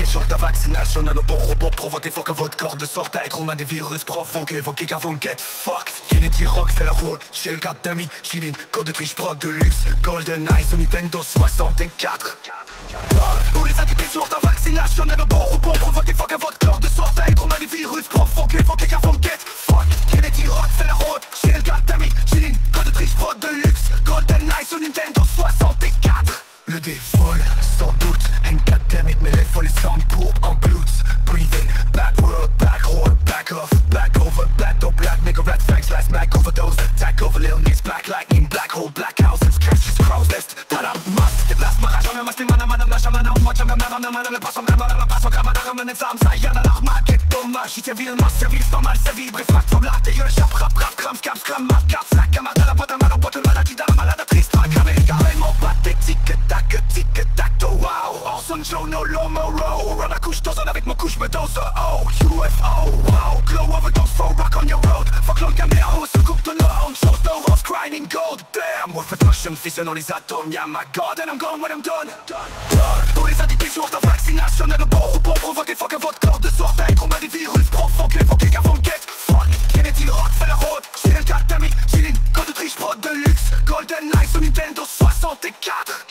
bloqué sur ta vaccination. Un bon robot provoqué, faut que votre corps de sorte à être. On a des virus provoqués, évoqués qu'avant get fucked. Kennedy Rock fait la roule, chez le cap d'ami, Chilin, code de triche prod de luxe. Golden Eye sur Nintendo 64. Tous les inquiétés sur ta vaccination. Un bon robot provoqué, faut que votre corps de sorte à être. On a des virus provoqués, évoqués qu'avant get fucked. Kennedy Rock fait la roule, chez le cap d'ami, Chilin, code de triche prod de luxe. Golden Eye sur Nintendo 64. Le dévol, sans doute, N4 mais les folles sans pour en blues. Breathing, backward, backward, back off, back over, black door, black nigga, red flags, last mag overdose, attack over, little nicks, black lightning, black hole, black houses, catches, crowds, list, that I must get last man, jamais must be man, la chamana, moi jamais man, le passo, man, exam, ça y en a l'arma, quel dommage, il servir, non, service, normal, servir, bref, mat, comme la dégueule, chape, rap, cram, scam, mat, carte, sac, camarade, à la boîte, maladie, dans la malade, triste, carrément pathétique, tic-tac, wow. Orson Joe, no lomo, row. Run la couche, dose avec mon couche, me dose, oh. UFO, wow. Glow overdose, for rock on your road. Fuck l'on caméra, se coupe de l'eau. Chose no rose, grinding gold, damn. Wolf motion, fusion dans les atomes, yeah my god, and I'm gone when I'm done. Tous les individus sur ta vaccination, et le bon robot provoqué, faut que votre corps de sorte à être. On a des virus provoqués, faut qu'il qu'avant get fuck. Kennedy Rock fait la route, chez le Katami, Chilin, code de triche, prod de luxe. Golden Eye sur Nintendo 64.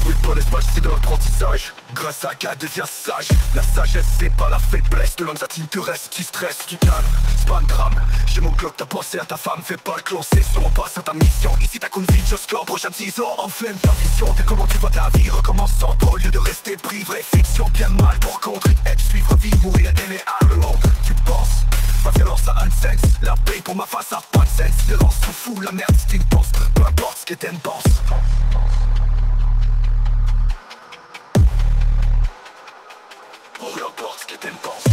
Oui, pour l'espace, c'est de l'apprentissage. Grâce à qu'à devient sage. La sagesse, c'est pas la faiblesse. De l'homme, ça t'intéresse, qui stresse, qui calme. C'est pas un drame. J'ai mon clock, t'as pensé à ta femme. Fais pas le clon, c'est sur mon passe à ta mission. Ici, t'as qu'une vie, je score. Prochaine saison, enflamme ta vision. T'es comment tu vois ta vie, recommençant. Au lieu de rester privé, fiction, bien mal pour contre. Être, suivre, vie, mourir, aimer à le monde. Tu penses, ma violence a un sens. La paix pour ma face a pas de sens. Violence, s'en fout, la merde, c'est une pense. Peu importe ce qu'est une pense. Peu importe ce qu'est une pense.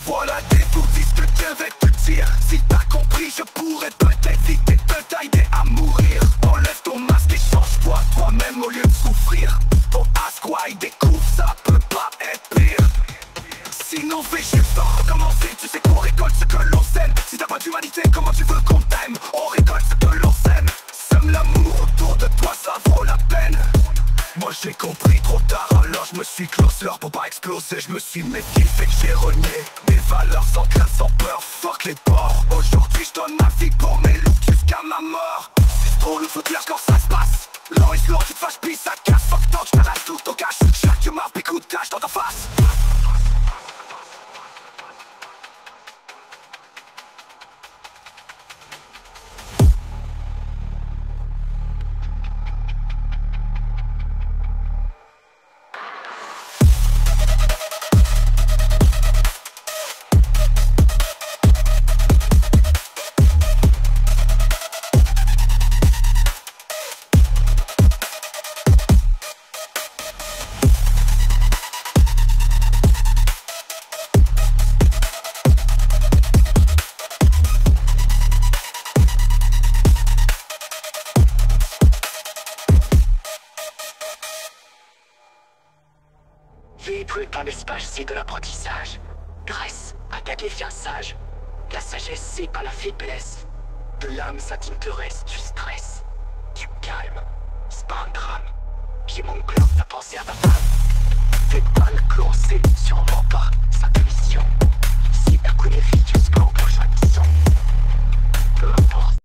Voilà des bouddhistes que je vais te dire. Si t'as compris, je pourrais peut-être éviter de t'aider à mourir. Enlève ton masque et change-toi toi-même au lieu de souffrir. Ton ask why découvre, ça peut pas être pire. Sinon fais juste en recommencer. Tu sais qu'on récolte ce que l'on sème. Si t'as pas d'humanité, comment tu veux qu'on t'aime? On récolte ce que l'on sème. Sème l'amour autour de toi, ça vaut la peine. Moi j'ai compris trop tard, alors je me suis closer pour pas exploser. Je me suis méfié, fait que j'ai renié mes valeurs sans crainte, sans peur. Fuck les porcs. Aujourd'hui je donne ma vie pour mes loups jusqu'à ma mort. C'est trop le feu clair quand ça se passe. L'or is l'or, tu te fâches, puis ça casse. Fuck tant je t'arrache tout ton cash. Chaque humain puis coup de cash dans ta face. Vivre dans l'espace, c'est de l'apprentissage. Grâce à ta défiance sage. La sagesse, c'est pas la faiblesse. De l'âme, ça t'intéresse, tu stresses. Tu calmes, c'est pas un drame. J'ai mon clan, t'as pensé à ta femme. Fais pas le clon, c'est sûrement pas sa mission. Si t'as connu vie, tu seras au prochain mission. Peu importe.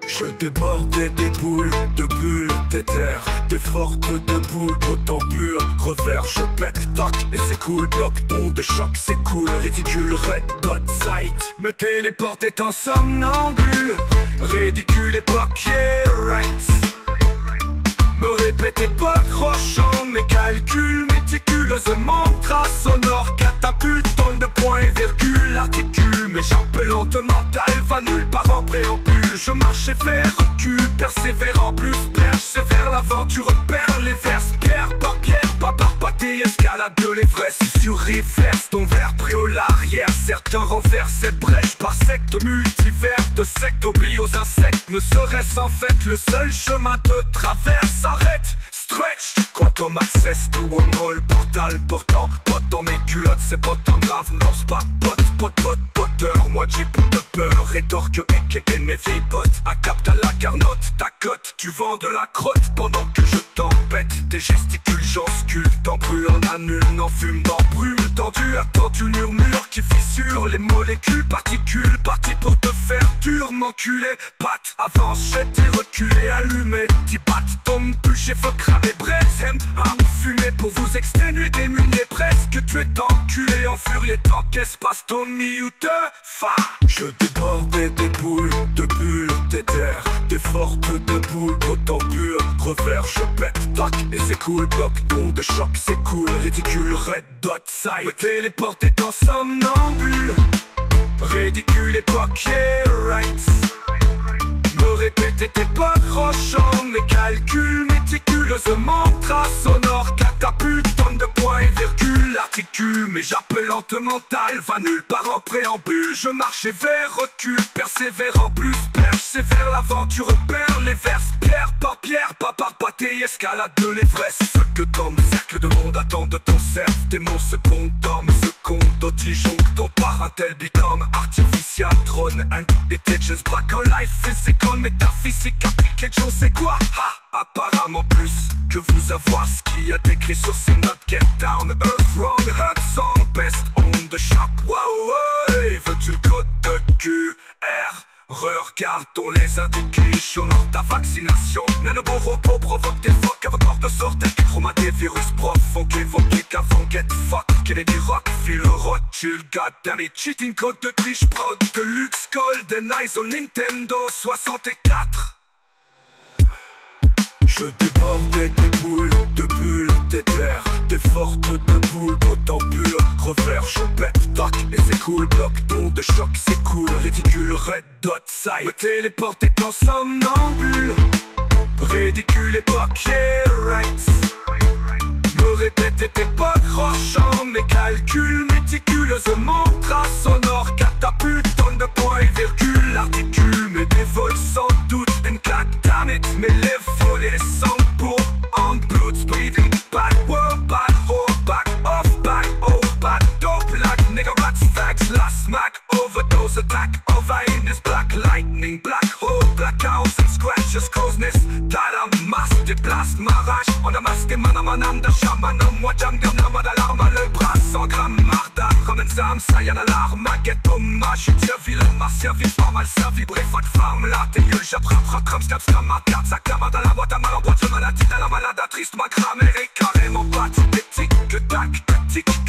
Je débordais des boules, de bulles, d'éther, des fortes de boules, autant pur, revers, je pète, toc, et c'est cool, bloc, onde, choc, c'est cool, ridicule, red dot sight, me téléporte étant somnambule, ridicule et papier, right. Me répétez pas, crochant mes calculs, méticuleusement, trace sonore, catapulte, tonne de points et virgule, articule, m'échappe lentement, dalle va nulle part en préambule. Je marche et fais recul, persévérant plus perche, c'est vers l'avant, tu repères les verses, pierre par pâté, escalade de l'Everest, sur reverse, ton verre pris au l'arrière, certains renversent cette brèche par secte multivers, de secte oublie aux insectes, ne serait-ce en fait le seul chemin de traverse, arrête, stretch. Quand on m'accesse tout on roll portal portant. Pot dans mes culottes, c'est pas tant grave. Lance pas poteur. Moi j'ai plus de peur. Rétorque et mes vieilles potes. À cap t'as la carnotte, ta cote. Tu vends de la crotte pendant que je t'embête. Tes gesticules j'enscule. T'en brûle en annule, n'en fume, n'en brûle. Tendu, attendu, murmure qui fissure les molécules, particules. Parti pour te faire dur, m'enculer. Patte, avance, jette et reculer, allumer. T'y battes, tombe, bûcher, faut cramer, braise. Aime à fumer pour vous exténuer, démuner presque. Tu es enculé, enfurié, t'encaisses, passe ton mi ou te fa. Je débordais des boules, de bulles, d'éther. Des fortes de boules, autant pur. Revers, je pète, tac, et c'est cool. Bloc, don de choc, c'est cool. Ridicule, red dot, side. Me téléporter en somnambule. Ridicule époque, yeah, right. Me répéter tes pas crochants, mes calculs méticuleusement. Traces sonores, catapulte, tonne de points et virgules. Articule, mes jappes lentes mentales, va nulle part en préambule. Je marchais vers recul, persévère en plus. Perche, c'est vers l'avant, tu repères les verses. Pierre par pierre, pas par pâté, escalade de l'Everest. Ce que ton cercle de monde attend de ton cerf. Démon second, dorme, seconde, d'otigeon. Ton par un tel become artificial drone. Intelligence, black on life, physical, métaphysique, appliqué, je sais quoi. Ha, apparemment plus que vous avoir ce qu'il y a décrit sur ces notes. Get down, earth, wrong, hurt, song, best on the shop. Wow, hey, veux-tu le code de QR? Regardons les indications dans ta vaccination. Nanoboropo provoque des phoques avec mort de sorte. Chroma des virus profond évoqués qu'avant get fuck. Kennedy rock, feel rot, chill, goddamn it. Cheating code de triche, prod de luxe, golden eyes au Nintendo 64. Je débordais des boules, de bulles, d'éther. Des fortes de boules, autant pur. Revers, je pète, tac, et c'est cool. Bloc, don de choc, c'est cool. Ridicule, red dot, side. Me téléporter en somnambule. Ridicule époque, yeah, right. Me répéter tes pas crochants, mes calculs méticuleusement. Traces sonores, catapulte, tonne de points et virgules. Articule, mes dévots sans doute. Une claque, damn it, mes lèvres volées sans peau. En blood, breathing, bad word, bad whore, back off, back, oh, bad dope, like nigga rats, facts, last smack, overdose, attack, overiness, black lightning, black hole, black house and scratches, causeness, t'as masse, déplace, m'arrache, on a masqué, manam de chaman, moi jungle, nama d'alarme, le bras, 100 grammes, marda, ramène zam, ça y'en a l'arme, guette, hommage, tire, vilain, m'a servi, pas mal servi, bref, femme, là, t'es gueule, j'attrape, crame, snap, scam, ma carte, ça clame, dans la boîte à mal, en boîte, maladie, dans la malade, triste, ma grammaire est carrément batte, des tic, que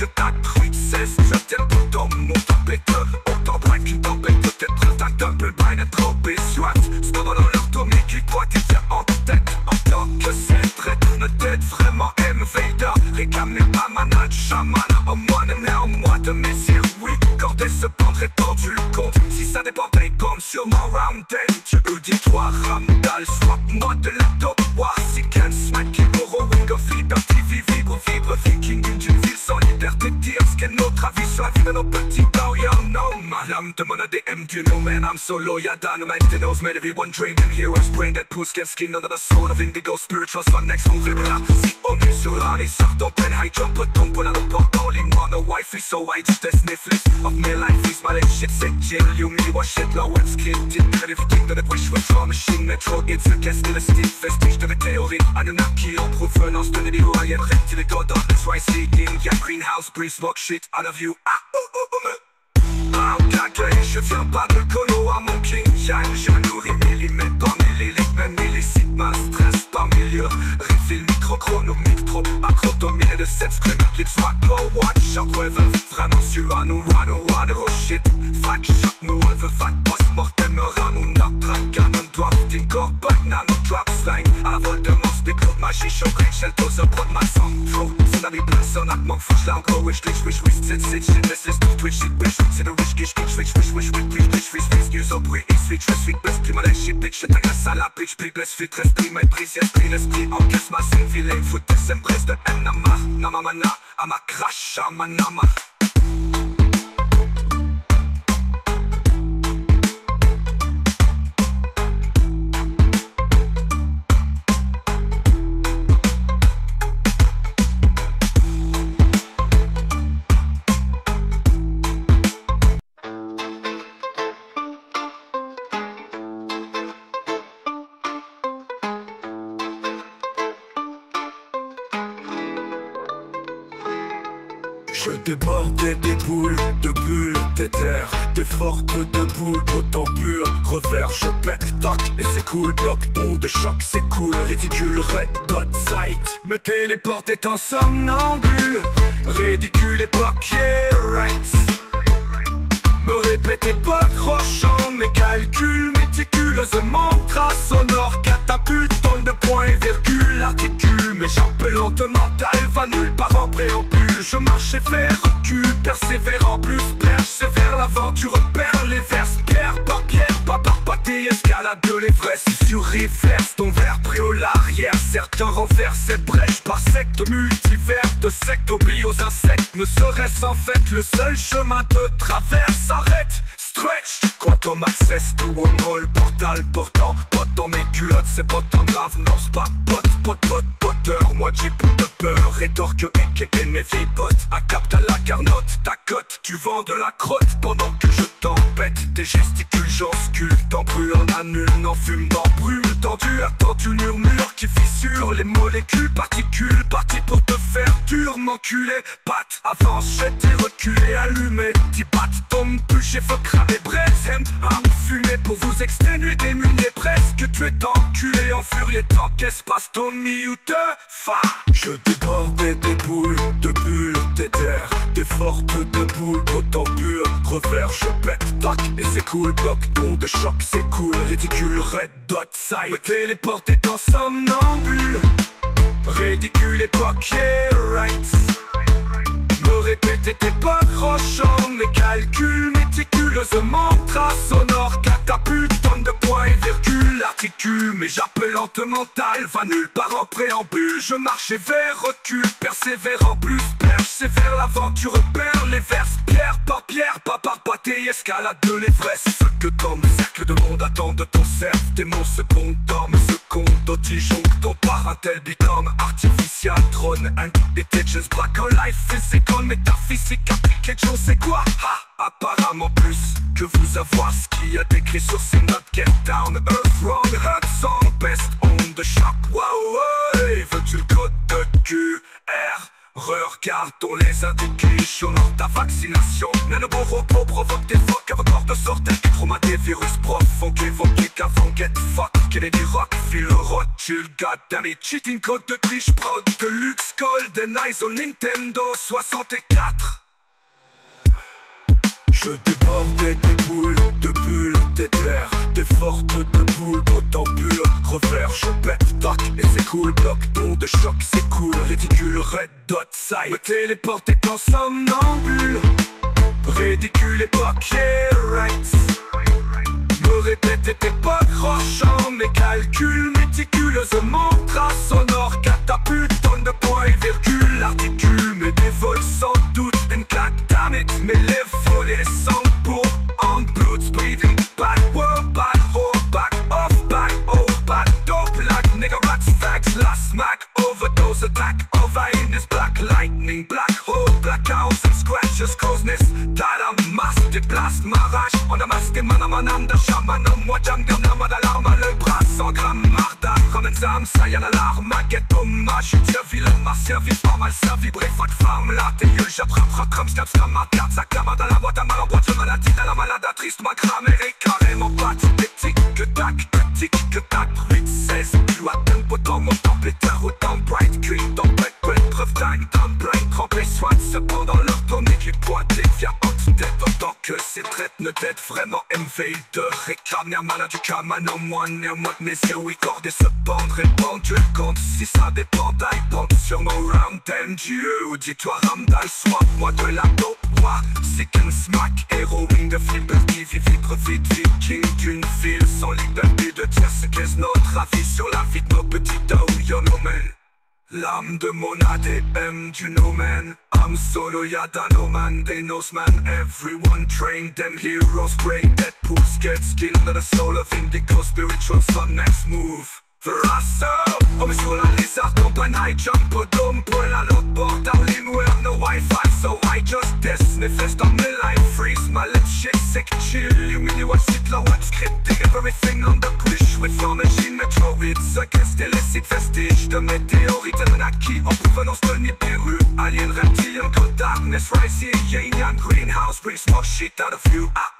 tac, truc, 16, je tiens pour ton mon tapette, autant break, une tempête, peut-être, un double bind, trop bésuat, stop dans leur tournier, qui croit qu'il tient en tête, en tant que c'est traite, une tête vraiment M-Vader, réclamé pas manage, chaman, au moins néanmoins de mes oui, cordé se pendre étendu le compte, si ça dépendait comme sur mon round 10, tu dis-toi, Ramdal, swap-moi de la dope, voir si can smack, Kiboro, wing of liberty, vibre, viking, une ville sans liberté, dire ce qu'est notre avis sur la vie de nos petits gars, you know, my lame de mon ADM, you know, man, I'm so loyal, dynamite, they knows, made everyone drained in heroes, brain dead, puss, get skin under the soul of indigo, spirituals, fun next, on là, si on est sur la, les sortes d'open, high jump, tombe, là, le portant, les mois, no wife, so I just a sniffless of my life, is my life, shit, set, chill, you me, what shit, low, and scripted, everything that I wish was from machine, metro, it's a guest, still a style, vestige de la théorie, Anunnaki, en provenance de l'Hawaiian, reptile, god, that's why I see India, greenhouse, breeze, smoke, shit, I love you, je viens pas de colo à mon king yang. Je me nourris millimètre par millilitre, même illicite, ma stress par milieu. Refill microchronomique, trop acrotomie de 7 scream, clip swag, go watch out, weather. Vraiment sur un ou oh shit. Fac, shot, nous on veut fat, post-mortem, me ramon, notre canon, doigt, d'incorp, nano, drop, slang. À vol de monstre, des clopes, magie, choc, Rachel, dose, prod, ma sang, flow. C'est la vie, personne, actement, fouche, là encore, wish, glitch, wish, c'est shit, laisse, twitch, shit, bitch, c'est le wish, gish, gish, wish, news au bruit, switch, best prima les shit, bitch, je t'agresse à la bitch, puis blesse, fit, esprit, ma prise, esprit, l'esprit, encaisse ma scène, vilain, foot, sembresse de Nama, Namamana, Ama crash, Amanama. Je débordais des boules, de bulles, d'éther, des fortes de boules, autant pur. Revers, je pète, tac, et c'est cool. Bloc, onde de choc, c'est cool. Ridicule, red dot sight. Me téléporter en somnambule. Ridicule époque, yeah, right. Me répétez pas crochant, mes calculs méticuleusement trace sonore, catapulte, tonne de points et virgule, articule, mes j'appelle mental va nulle part en préambule. Je marche et fais recul, persévérant plus perche, c'est vers l'avant, tu repères les verses, pierre par pierre, pas par pâté, escalade de l'Everest, sur reverse, ton verre pris au l'arrière, certains renversent cette brèche par secte multivers, de secte oublie aux insectes, ne serait-ce en fait le seul chemin de traverse, arrête, stretch, quantum access to one hole, portal portant, pote dans mes culottes, c'est pas tant grave, non c'est pas poteur, moi j'ai plus de peur, rétorque et mes vieilles potes, à capte à la garnotte, ta cote, tu vends de la crotte, pendant que je t'embête, tes gesticules j'enscule, t'en brûle en annule, n'en fume, n'en brûle, tendu, attendu, murmure qui fissure les molécules, particules, parti pour te faire dur, m'enculer, patte, avance, jette et reculer, allumer, t'y batte, tombe, bûcher, faut cramer, braise, fumer pour vous exténuer, démuner presque, tu es enculé, enfurié, tant qu'espace, ton mi ou te fa. Je débordais des boules, de bulles, d'éther, des fortes de boules, autant pur, revers, je pète, tac, et c'est cool, bloc, don de choc, c'est cool, ridicule, red dot, side, me téléporter en somnambule, ridicule époque, yeah, right. Me répéter tes pas crochants, mes calculs méticuleusement trace sonore, catapulte, tonne de points et virgule, articule, mais j'appelle mental va nulle part en préambule, je marche et vers recul, persévérant plus perche, c'est vers l'avant, tu repères les verses, pierre pas par pâté, escalade de l'Everest, ce que dans mes cercles de monde attend de ton cerf, démon second dorme, second d'otigeon, ton parentel become artificial, drone, intelligence, black on life, physical, métaphysique, appliqué, je sais quoi, ha, apparemment plus que vous avoir ce qu'il y a décrit sur ces notes, get down, earth, wrong, hurt, song, best, on the shock, wow, hey, veux-tu le code de QR? Regardons les indications dans ta vaccination. Nanoboropo provoque des phoques avec mort de sorte qui trauma des virus profonds qui évoquent qu'avant get fuck. Kennedy Rock, Phil Rothschild, goddammit, cheating code de triche, prod de luxe, golden eyes au Nintendo 64. Je débordais des boules, de bulles, d'éther, des fortes de boules, autant pur, revers, je pète, tac, et c'est cool, bloc, don de choc, c'est cool, ridicule, red dot, side, me téléporter en somnambule, ridicule époque, yeah, right. Me répéter tes pas crochants, mes calculs méticuleusement trace sonore, catapulte, tonne de points et virgule, articule, mes dévols sans doute, une claque, damn it, mes lèvres volées sans peau, en blood, breathing, bad word, bad whore, back off, back, oh, bad dope, like nigga rats, facts, last smack, overdose attack, over in this black lightning, black hole, black house and scratches, causeness, that I'm mask, déplace ma rage, on a masqué manamanam de chaman, moi jam, gernama d'alarme, le bras sans gramme, marda, ramène zam, ça y a l'alarme, maquette, hommage, je tiens vilain, m'a servi, pas mal servi, bref, fuck femme, la gueule, j'attrape, comme snap, snap, ma carte, ça clame dans la boîte à mal, en boîte, je maladie, dans la maladatrice, ma grammaire est carrément pathétique, que tac, que tac, 8, 16, tu atteins, autant mon temps, péter, autant bright, green, dans break, preuve dingue, dans blind, trempé, soin, cependant leur tournée, qui pointé, via anti-tête, autant que ces traites ne t'aident vraiment, MV de réclame, néa malade du caman, en moi, néa moi, mes yeux, oui, cordés se pendre, répandre, compte, si ça dépend, d'aille, pente, sur mon round, ten, Dieu, ou dis-toi, Ramdal, soit, moi de la dope, moi, sick and smack, héroïne de flipper, qui vibre vite, viking d'une ville, sans liberté de dire ce qu'est notre avis sur la vie de nos petits down, l'âme de mon ADM du no man, I'm solo, y'a no man, they knows man, everyone trained, them heroes pray, Deadpool, scared skin, to the soul of indigo, spiritual sun, next move. Verrasso, homme sur la lézard, dans un high jump au dôme, pour la l'autre bord, darling, where no Wi-Fi, so I just disnifest on my life, freeze, my lips, shit, sick, chill, you mean you want sit low, what scripting, everything on the push, with your machine, metroids, against illicit vestige, de météorites, Anunnaki, en provenance de Nibiru, alien, reptilien, codard, let's rise here, yin yang, greenhouse, bring smoke shit out of you. Ah,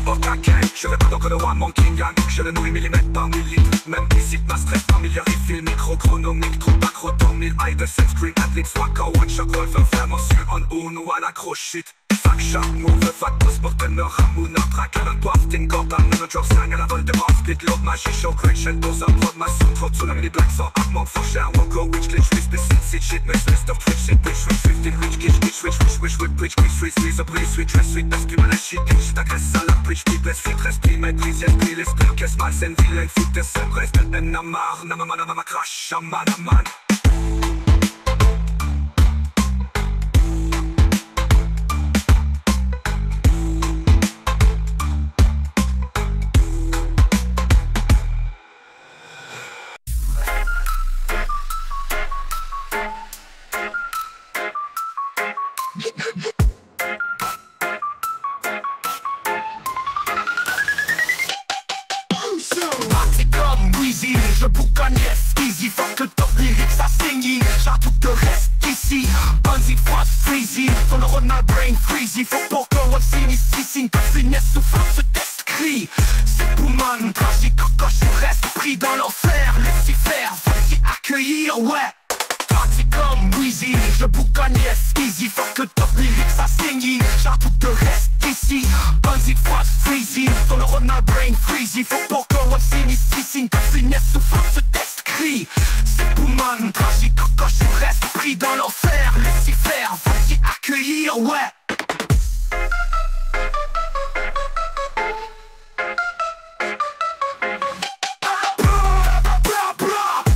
oh, taquet, je vais pas donc le one monkey gang. Je le nourris millimètre par millilitre. Même ici, ma stress par milliard, refill, micro chronomique, trop macro, ton mille, high de sunscreen, athlete, swagger, one shot, golf, vraiment sûr, on ou à l'accro shit. Fuck shot, move, fuck, post-mortem, Ramouna, tracker, un poifting, Gordon, le drop, sang à la vol de mort, split, load, magie, show, crack, shell, dose, un prod, ma soul, trop, tsunami, les blacks, sans armand, for share, wonko, witch, glitch, twist, this shit, mess, list of twitch, shit, bitch, rich, 15, rich, kitsch, bitch, rich, wish, bridge, quick, sweet, squeeze, a breeze, sweet, dress, sweet, best, plus mal, shit, bitch, t'agresse, à la bridge, deep, best, fit, respire, maîtrise, esprit, l'esprit, caisse, mal, scène, vilaine, foot, des scènes, reste, namar, namama, crash, shaman, aman. Je boucanne, yes, easy, fuck le top lyrics, ça saigne. J'avoue que reste ici, Bunzy, frost, freezy. Ton neuronal brain freezy, faut pour que on s'initie, signe que finesse sous force ce test crie. C'est Bouman, tragique, coche, je reste pris dans l'enfer. Laisse-y faire, vas-y accueillir, ouais. Parti comme Weezy, je boucanne, yes, easy, fuck le top lyrics, ça saigne. J'avoue que reste ici, Bunzy, frost, freezy. Ton neuronal brain freezy, faut pour que on s'initie, signe que finesse sous force ce test crie. C'est Bouman, tragique, coche, je reste pris dans l'enfer. Laisse-y faire, vas-y accueillir, ouais.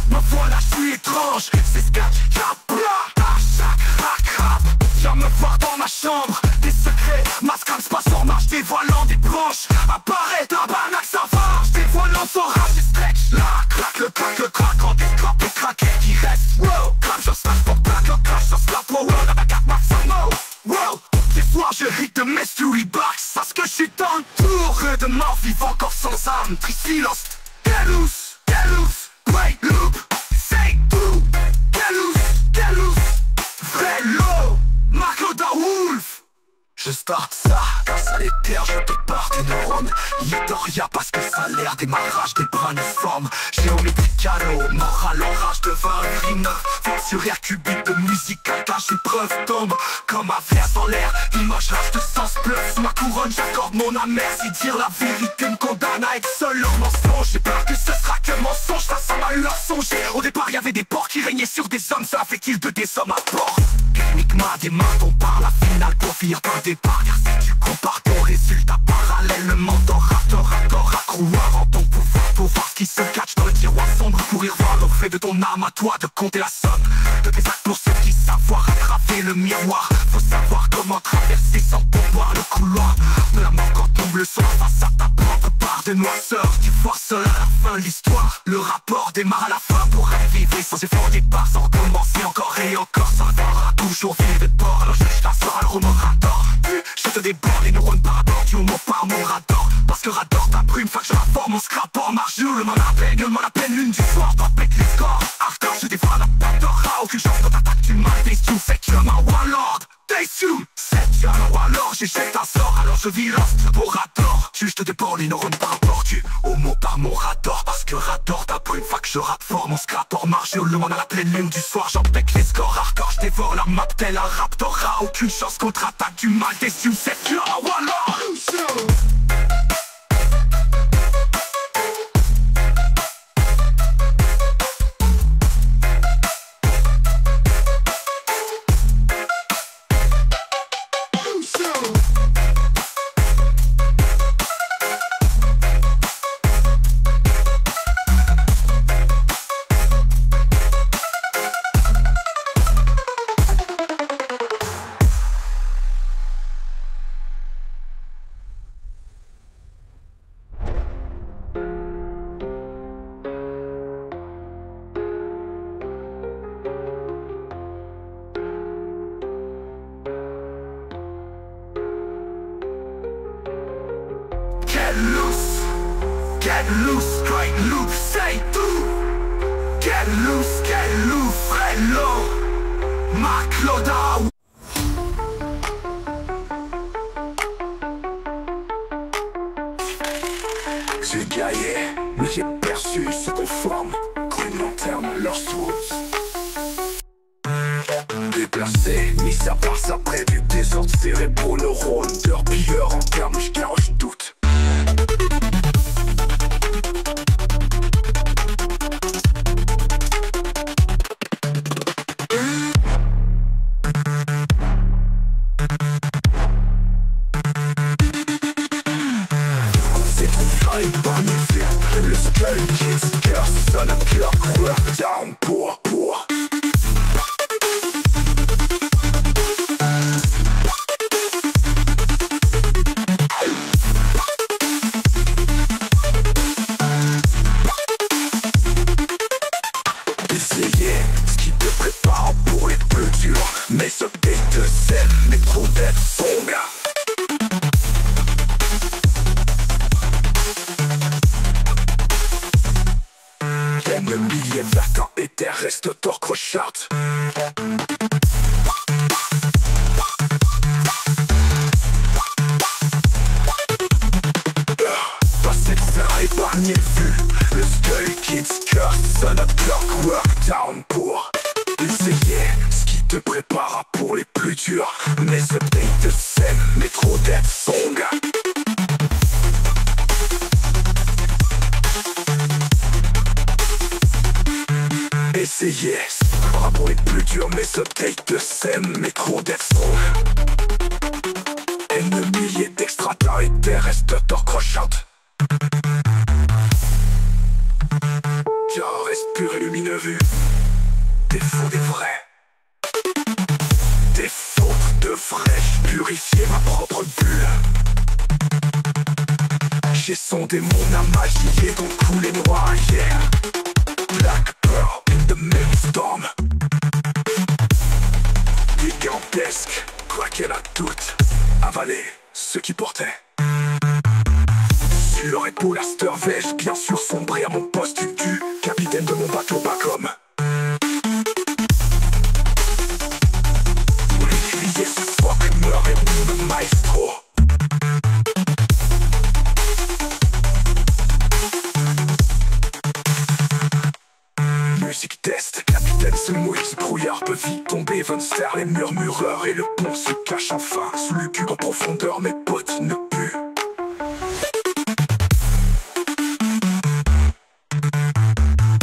Ma voilà, je suis étrange, c'est ce que à chaque rap, viens me voir dans ma chambre. Des secrets, ma scam se passe en marche, dévoilant des branches. Apparaît un banac, ça varge, dévoilant son rage et stretch. Là, claque, le crack, en décrope et craquet qui reste. Wow, crame, je smash pour plaque, le crash, je slap, wow, la bagarre, max, wow. Des fois je ris de mystery box, parce que je suis dans le tour de mort vivant encore sans âme, triste silence. Get loose, break loop, say tout. Get loose, vrai low, Marco da Wolf. Je starte ça, grâce à l'éther, je prépare des neurones. Y'a parce que ça a l'air démarrage, des brins uniformes. Géométricano, moral, orage devint un rime neuf. Fort sur air cubique de musique, attache épreuve tombe. Comme un verre dans l'air, image rage de sens bleu. Sous ma couronne, j'accorde mon amer. Si dire la vérité me condamne à être seul en mensonge. J'ai peur que ce sera que mensonge, ça m'a eu à songer. Au départ, y'avait des porcs qui régnaient sur des hommes. Ça fait-il de des hommes à bord? Techniquement, des mains, on part la finale pour finir d'un départ. Car si tu compares ton résultat parallèlement, t'auras croire en ton pouvoir pour voir ce qui se cache dans le tiroir sombre. Courir voir le fait de ton âme, à toi de compter la somme de tes actes pour ceux qui savent attraper le miroir. Faut savoir comment traverser sans pouvoir le couloir de la mort quand tombe le soir face à ta propre part de noirceur. Tu vois seul à la fin de l'histoire. Le rapport démarre à la fin pour revivre sans effort départ, sans recommencer encore et encore. Ça va toujours vivre de bord, alors je t'assois le romorator. Je te déborde les neurones par rapport du homo par mon radar. Parce que radar ta brume, fait que je rapporte mon scrap en marche. Je m'en appelle l'une du soir, pas pète les scores. After, je dévoile la patte d'or, aucune chance quand t'attaques du mal. Des you, fait que tu es un warlord. Des you, c'est tu alors j'éjecte un sort, alors je vis lost pour radar. Je te déborde les neurones par rapport du homo par mon radar. Parce que radar ta brume, fait que je rappe fort mon scrap en marche. Je le monde à la pleine lune du soir, j'en pète les scores. Hardcore, je dévore la map tel un raptor. Aucune chance contre-attaque du mal. Des you, c'est tu un warlord. Get loose, straight loop, say tout. Get loose, frais low. Marc Loda. dessus se conforment. Green lanterne, leur source. Déplacé, mis à part ça près du désordre cérébro-neurone. Leur pilleur en termes, j'garoche doute. C'est trop fine, magnifique. Le Skull Kids curse, son of clockwork down pour. Essayer ce qui te prépare pour les plus durs. Mais ce updates te sème, mais trop d'être son gars. Ennemi est latin et terre reste torque charte. Passé de faire épargner vu. Le Skull Kids curse, son of clockwork down pour essayer ce qui te prépare pour les plus durs. Mais ce update te sème, mais trop d'être son gars. Essayez, pas pour les plus durs, mais ce update te sème, mais trop d'être son. Ennemi est extraterrestre, torque-crochante. Genre reste pur et lumineux vu. Des faux, des vrais. Des fautes de vrais, purifier ma propre bulle. J'ai sondé mon amagier, donc coulé noyé. Black Pearl in the Maelstrom. Gigantesque, quoi qu'elle a toute avalé ce qui portait. Sur épaule Astervège, bien sûr sombré à mon poste du capitaine de mon bateau Bacom. Pour les crier ce fuck meurt et mon maestro. Musique test, capitaine se mouille, ce brouillard peut vite tomber. Venster, les murmureurs et le pont se cache enfin. Sous le cul en profondeur, mes potes ne puent.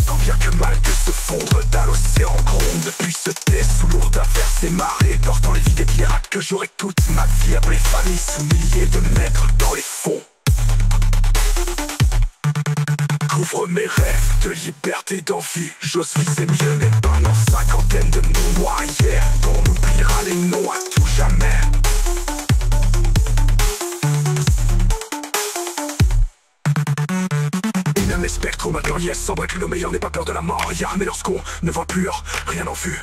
Tant bien que mal que se fondre dans l'océan gronde. Puis se tait sous lourde averse et marée, portant les vies des pirates que j'aurai toute ma vie. Après famille sous milliers de mètres dans les fonds. Couvre mes rêves de liberté, d'envie. J'ose viser mieux mes balles en cinquantaine de noms noyés. On oubliera les noms à tout jamais. Inhumé spectre, ma gloriesse, sans que le meilleur n'ait pas peur de la mort. Mais lorsqu'on ne voit plus rien en vue.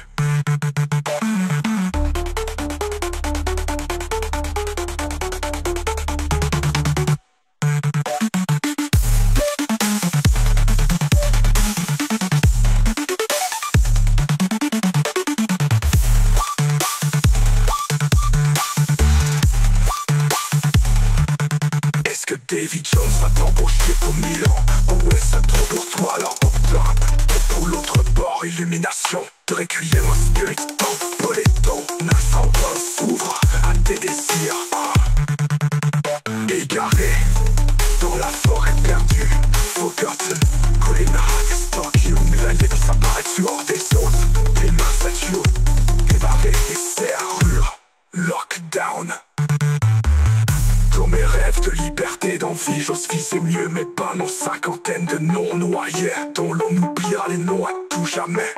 Davy Jones va t'embaucher pour Milan. Oh ouais, ça trop pour toi, alors opte pour l'autre bord, illumination de Requiem au Spirit of Poleton. 920 s'ouvre à tes désirs. Égaré dans la forêt perdue, Forgotten, Colina, Stalkium, la vie s'apparaît hors des zones. Tes mains statues, débarrées et serrures, lockdown. Dans mes rêves de liberté, d'envie, j'ose viser mieux mes balles en cinquantaine de noms noyés, dont l'on oubliera les noms à tout jamais.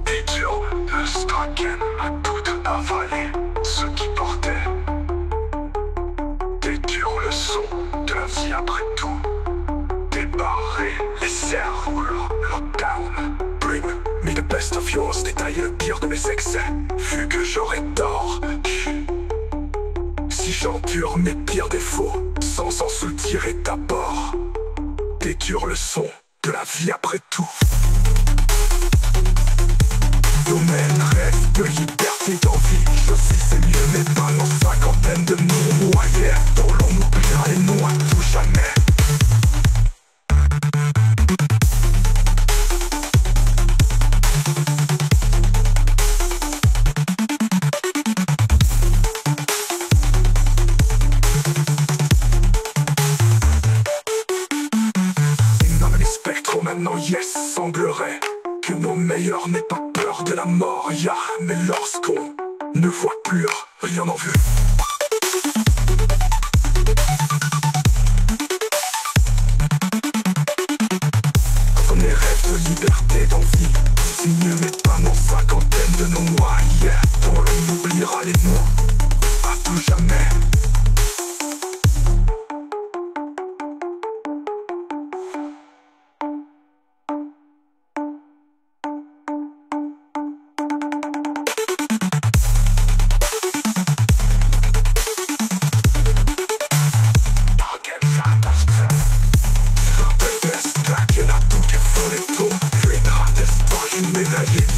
Des jours de Straken à tout avalé, ce qui portait. Des dures leçons de la vie après tout. Débarrer les serrures, lockdown. Bring me the best of yours, détailler le pire de mes excès. Vu que j'aurais tort, si j'endure mes pires défauts, sans en soutirer d'abord. Des dures leçons de la vie après tout. Domaine, rêve de liberté, d'envie. Je sais c'est mieux, mais pas nos cinquantaines de noms noyés dont l'on oubliera les noms à tout jamais. Maintenant yes, semblerait que nos meilleurs n'aient pas peur de la mort, mais lorsqu'on ne voit plus rien en vue, quand on est rêve de liberté, d'envie, c'est mieux mais pas nos cinquantaines de noms noyés dont l'on oubliera les noms à tout jamais.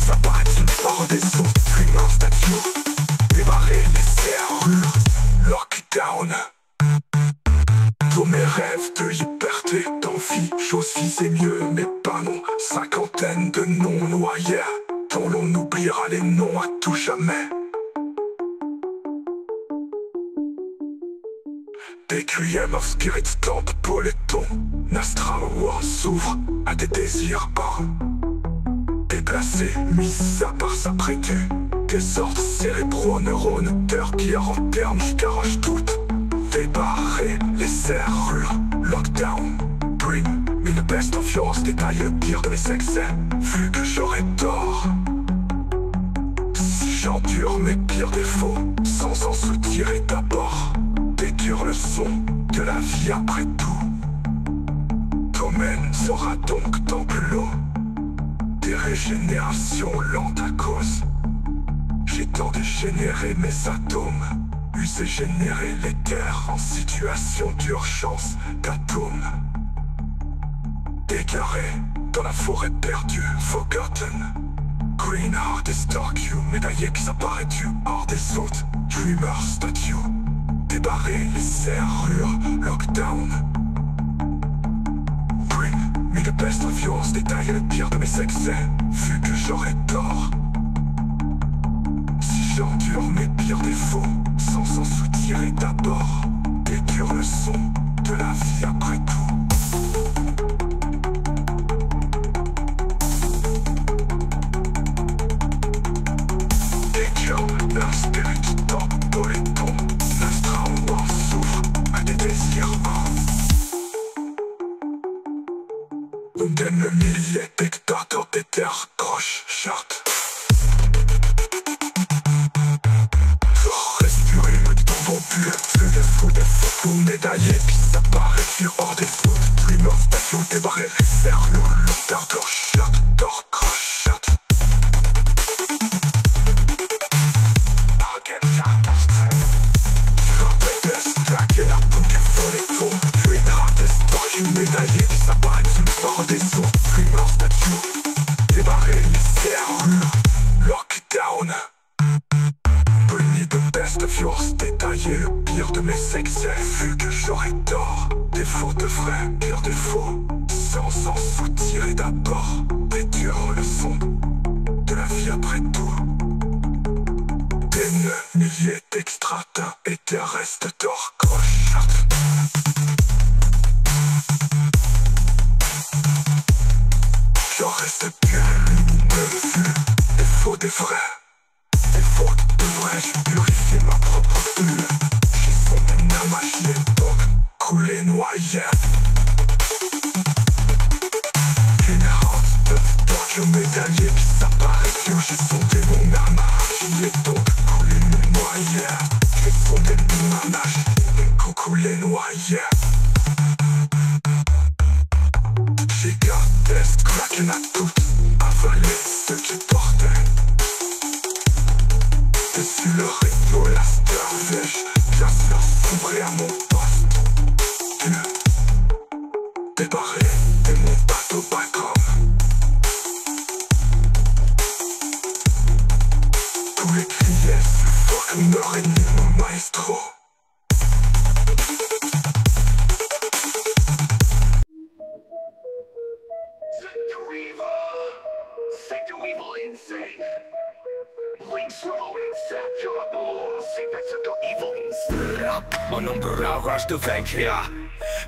Ça paraît une part des eaux, fume un statue, débarrer les serrures, lockdown. Tous mes rêves de liberté, d'envie, j'oscille c'est mieux, mais pas non. Cinquantaine de noms noyés, dont l'on oubliera les noms à tout jamais. Requiem of Spirit Camp Poleton, Nastra War s'ouvre à des désirs par déplacés, mis à part s'apprêter. Désordre cérébraux, neurones, cœur qui en termes, j'garoche tout. Débarrer les serrures, lockdown, bring me the best of yours. Détaille le pire de mes excès, vu que j'aurais tort. Si j'endure mes pires défauts, sans en soutirer d'abord des dures leçons de la vie après tout. Domaine sera donc dans l'eau des régénérations lentes à cause. J'ai tant dégénéré mes atomes, usé générer les terres en situation d'urgence d'atomes. Égaré dans la forêt perdue, forgotten. Green Heart et Stark You, médaillé qui s'apparaît du hors des autres. Dreamer statue, débarrer les serrures, lockdown. Bring me the best of yours, détailler le pire de mes excès, vu que j'aurais tort. Si j'endure mes pires défauts, sans en soutirer d'abord des dures leçons de la vie après tout. Leur spirit dans Poleton, Nastra War s'ouvre à des désirs des milliers d'hectares des terres croches chartes. Respirer le temps rompu, feu de fou, des fous médaillés, puis ça paraît sur hors des fautes. Dreamer station débarrer les serrures, l'odeur d'or shot, d'or croche shot. Médaillé qui s'apparaît d'une part des eaux, Dreamer statue, débarrer les serrures, lockdown. Bring me the best of yours, détailler le pire de mes excès, vu que j'aurais tort. Défaut de vrai, pire défaut, sans en soutirer d'abord des dures leçons de la vie après tout. Des milliers d'extraterrestres et des restes d'or crochard. J'en reste bien lumineux, des faux, des vrais. Des fautes de vrai, je purifie ma propre bulle. J'ai fondé ma machine, donc coulé, noyé. Générance de Tokyo médaillé qui s'apparaît vieux. J'ai fondé mon armage, donc coulé, noyé. J'ai fondé mon armage, coulé, noyé. J'ai gardé ce craquin à toutes, avalé ce que portait. Dessus le rideau, la stervèche, bien sûr sombré à mon poste. Débarré de mon bateau Bacom. evil insane. Links from a wingset, you're a bull, secrets of the evil insane. Mon ombrage de vaincre.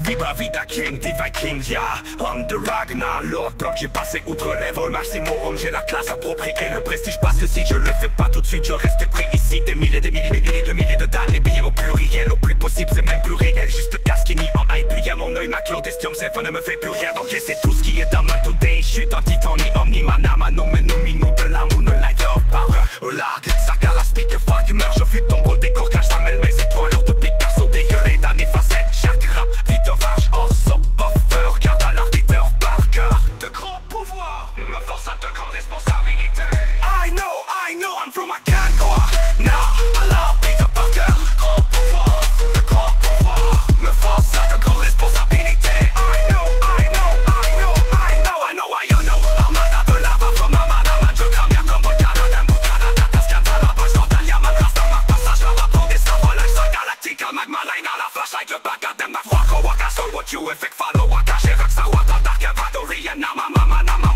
Viva vida king, des vikings, ya Homme de Ragnar, Lord Block, j'ai passé outre les vols maximum. J'ai la classe appropriée, le prestige parce que si je le fais pas tout de suite, je reste pris ici. Des milliers de milliers de dames, les billets au pluriel, au plus possible, c'est même plus réel. Juste casquini en hype, puis à mon oeil, ma clandestine, c'est ne me fait plus rien. Donc c'est tout ce qui est dans ma today. Je suis dans Titan, ni omni, manama, non mais non, minou de l'amour, ne light up power. Au large, sac à la speaker, fuck, humeur, je fuis ton beau décor, cache ça mêle mes étoiles, lors de pique, perso dégueulé, d'années facettes, chaque rap, vite vache, oh, so buffer, garde à l'arbiteur par cœur. De grands pouvoirs, me force à de grandes responsabilités. I know, I'm from a can go now, I love Peter Parker. Grand pouvoir, de grands pouvoirs, me force à de grandes responsabilités. I know, armada de lava from Amada, man, je crame bien comme Volcano, d'un bout de Canada, cascade à la base, Dantalia, man, grâce dans ma passage, la rapport des savolage, sol galactique, un magma line à la flashlight, le bagarre de ma waka waka, so what you effect, follow waka, j'ai rock, ça wata, dark, Evadori, and nama,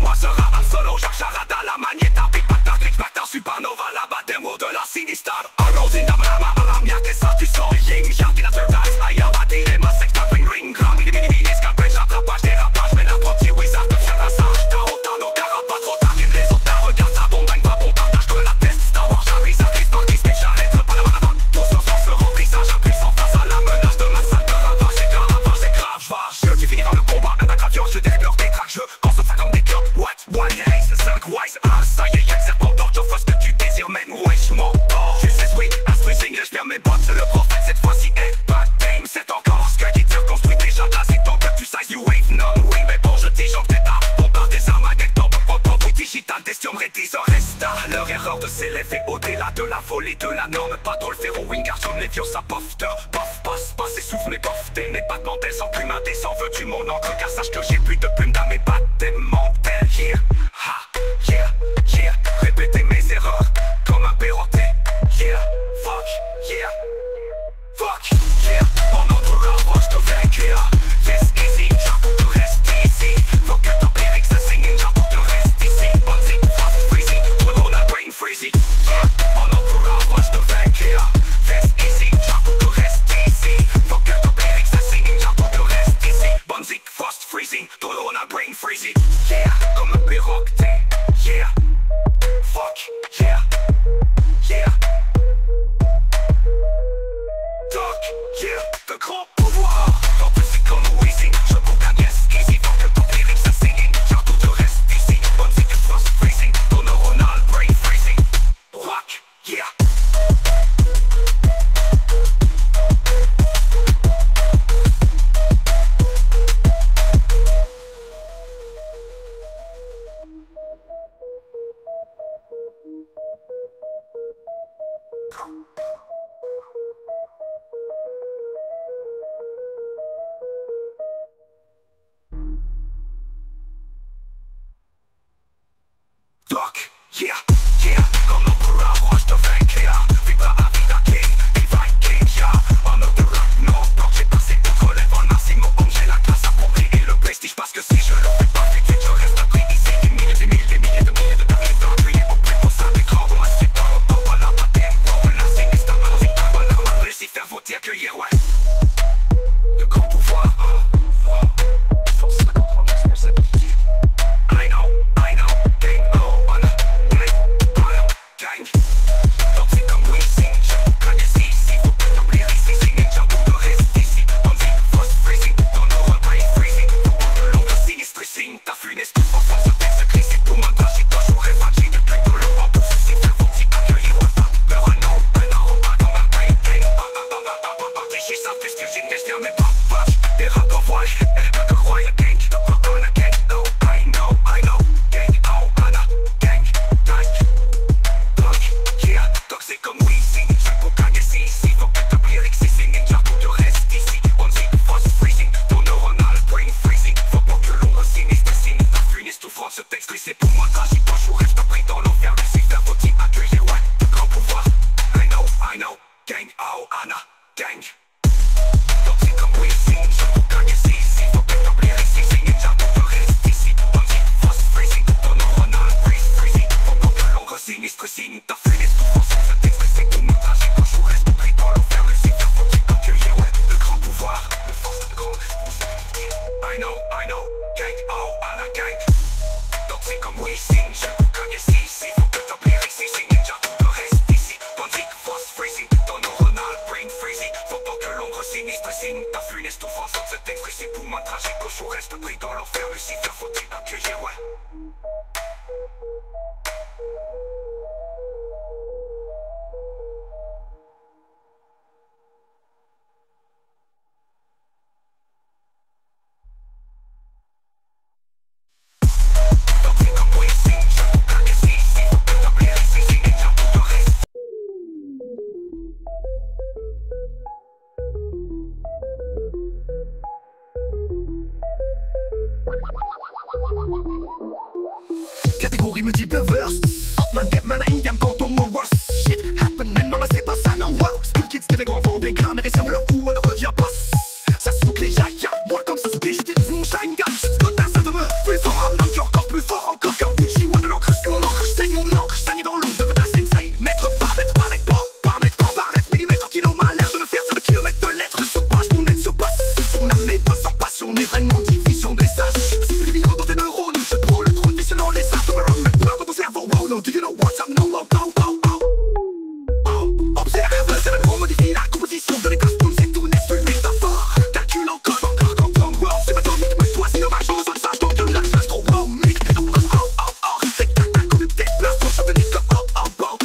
moi sera un solo, Jacques Charada, la magneta, big bactar, glitch, bactar, supernova, la bademo de la sinistar, arrows in Namrama, Aramia, que ça, tu sors, ying, yaki, la surprise, ayawadi, les masses, ring, ring, gram, mini, escapage, rattrapage, dérapage, mais l'apprenti, wizard, de faire la sage, Tarotano, carotte, pas trop tard, les autres, regarde ça, bon, bang, va, bon, partage de la test, Star Wars, j'arrive, ça glisse, dans Disney, j'arrête, pas la main, tout ce sens, le remplissage, impuissant face à la menace de ma salle de ravage, c'est grave, je finis dans le combat, un aggravio, je délibère des tracks, je consomme ça comme des clopes, what, one, ace, 5 wise, ça y est, y'a le serpent d'or, je fais ce que tu désires, même, wesh, mon corps, je sais, oui, Asprey, je perds mes bottes, c'est le prophète, cette fois-ci, est pas tame, c'est encore ce que dit Dieu construit déjà, là, c'est ton que tu sais, you wave, non, oui, mais bon, je dis, j'en fais tard, bombarde des armes à des tombes, oui, digital, destion, rédise, resta, leur erreur de s'élever au-delà de la folie, de la norme, pas trop le faire au wing, car comme les vieux, ça pofte, passe, essouffle, mes boftés, mes battements, elles sont plus indécents, veux-tu mon encre, car sache que j'ai plus de plumes dans mes pattes, des mentales, yeah, ha, yeah, répéter mes erreurs, comme un perroquet, yeah, fuck, mon entourage te vaincre, yes, easy, j'avoue que reste ici, faut que ton périx se signe, j'avoue que reste ici, bonzi, fast freezing, tout le monde a brain freezing, mon entourage te vaincre, yes, easy, j'avoue que reste ici, faut que ton périx se signe, j'avoue que reste ici, bonzi, fast freezing, tout le monde a brain freezing, yeah, comme un perroquet, yeah, fuck, yeah. Doc, yeah, de grands pouvoirs. En plus c'est comme Weezing, je boucan yes, easy. Faut que ton lyrics se singing, car tout te reste ici. Bonne musique, frost freezing, ton neuronal brain freezing. Rock, yeah. Doc, yeah, comme l'empereur, je te vaincre, vibra à vida king, des vikings, yeah, en of the rock, no, donc j'ai passé outre les vols maximum, j'ai la classe appropriée et le prestige, parce que si je le fais pas, vite, je reste pris ici, des milliers de dames, d'entrées, au plus pour ça, des grands, moi c'est dans le dos, voilà, pas tempo, la sinistre, voilà, Lucifer, faut dire que yeah, ouais, de grands pouvoirs, force 50 c'est petit. I know, game over, particulier, ouais. Catégorie multiverse. Man get man ain't quand on me worse. Shit happening, non là c'est pas ça, non wow. School kids des grands vents, des grammaires et servent le coup, on ne revient pas. Ça souque les jaillas, moi comme ça souque les j'étais mon shine gun. Scott ça de me plus fort, un cœur encore plus fort, encore qu'un Gucci, moi de l'encre, ce que mon encre, je saigne mon encre, je saigne dans l'eau de ta sensei. Mètre par mètre, millimètre, kilo, m'a l'air de me faire 5 kilomètres de lettres. Sur page, mon aide se passe. On a mes deux sans passion, on est vraiment division des sages. C'est plus vivant dans tes neurones, je prends le trône, visionnant les arts de me remettre peur dans ton cerveau. Oh no, do you know what's up, no, no, no, no, no. Observe, c'est le modifie la composition de l'état, c'est tout n'est plus métaphore. Calcule encore, quand on world, c'est pas ton mythe, mais toi c'est dommage, on se sache donc de la classe trop wow, mythe. C'est tac tac comme une tête, place pour ça venir comme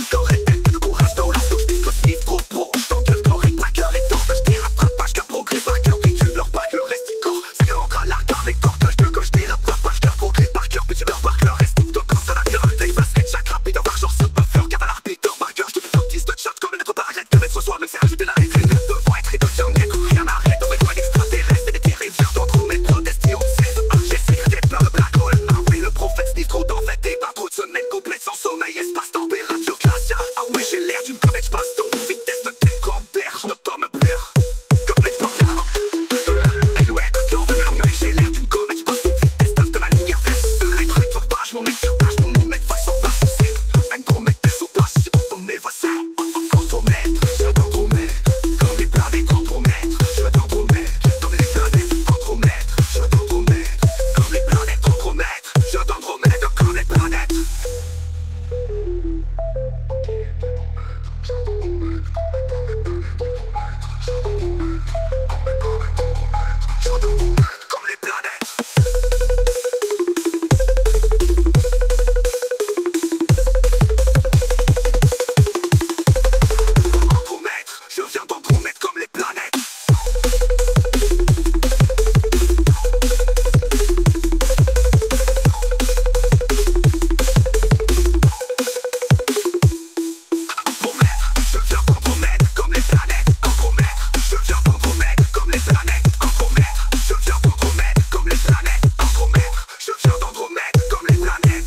correct, le courage dans la sauce, dispositif trop pro, je t'engueule, correct, braqueur et torpage, des rattrapages, qu'un progrès par cœur, puis tu leur pas que le reste il corps, c'est encore à l'arc avec cortage de gauche, des rattrapages, qu'un progrès par cœur, puis tu leur marques le reste, donc quand ça la gueule, des baskets, chaque rapide, avoir genre ce buffer, car à l'arbitre, marqueur, je te fais artiste de chat, comme une lettre par arrête, de mettre ce soir, même c'est rajouter la haine, devant être et de bien être, rien n'arrête, on va être extraterrestre, et des terrifiants d'entre-mètres, destinés, on sait, j'essaie des peurs de black hole, ah oui, le prophète se dit trop d'en fait, des pas trop de semaines complètes sans sommeil, espace, température, glace, ah oui, j'ai l'air d'une comète, je passe donc vitesse de tes compteurs, je ne peux me plaire, comme les portards, et ouais, dans le larme, j'ai l'air d'une comète, je passe donc vitesse de ma lumière, être page, mon mec sur page, mon mec va s'en passer, un gros mec de sous-page, c'est ton nez, va ça, contromètre, je t'entromètre, comme les planètes, contromètre, je t'entromètre, comme les planètes, contromètre, je t'entromètre, comme les planètes, contromètre, je t'entromètre, comme les planètes. Comme les planètes. Contromètre, je viens d'entromètre comme les planètes. Je viens d'entromètre comme les planètes. Contromètre, je viens d'entromètre comme les planètes. Contromètre, je viens d'entromètre comme les planètes. Contromètre, je viens d'entromètre comme les planètes.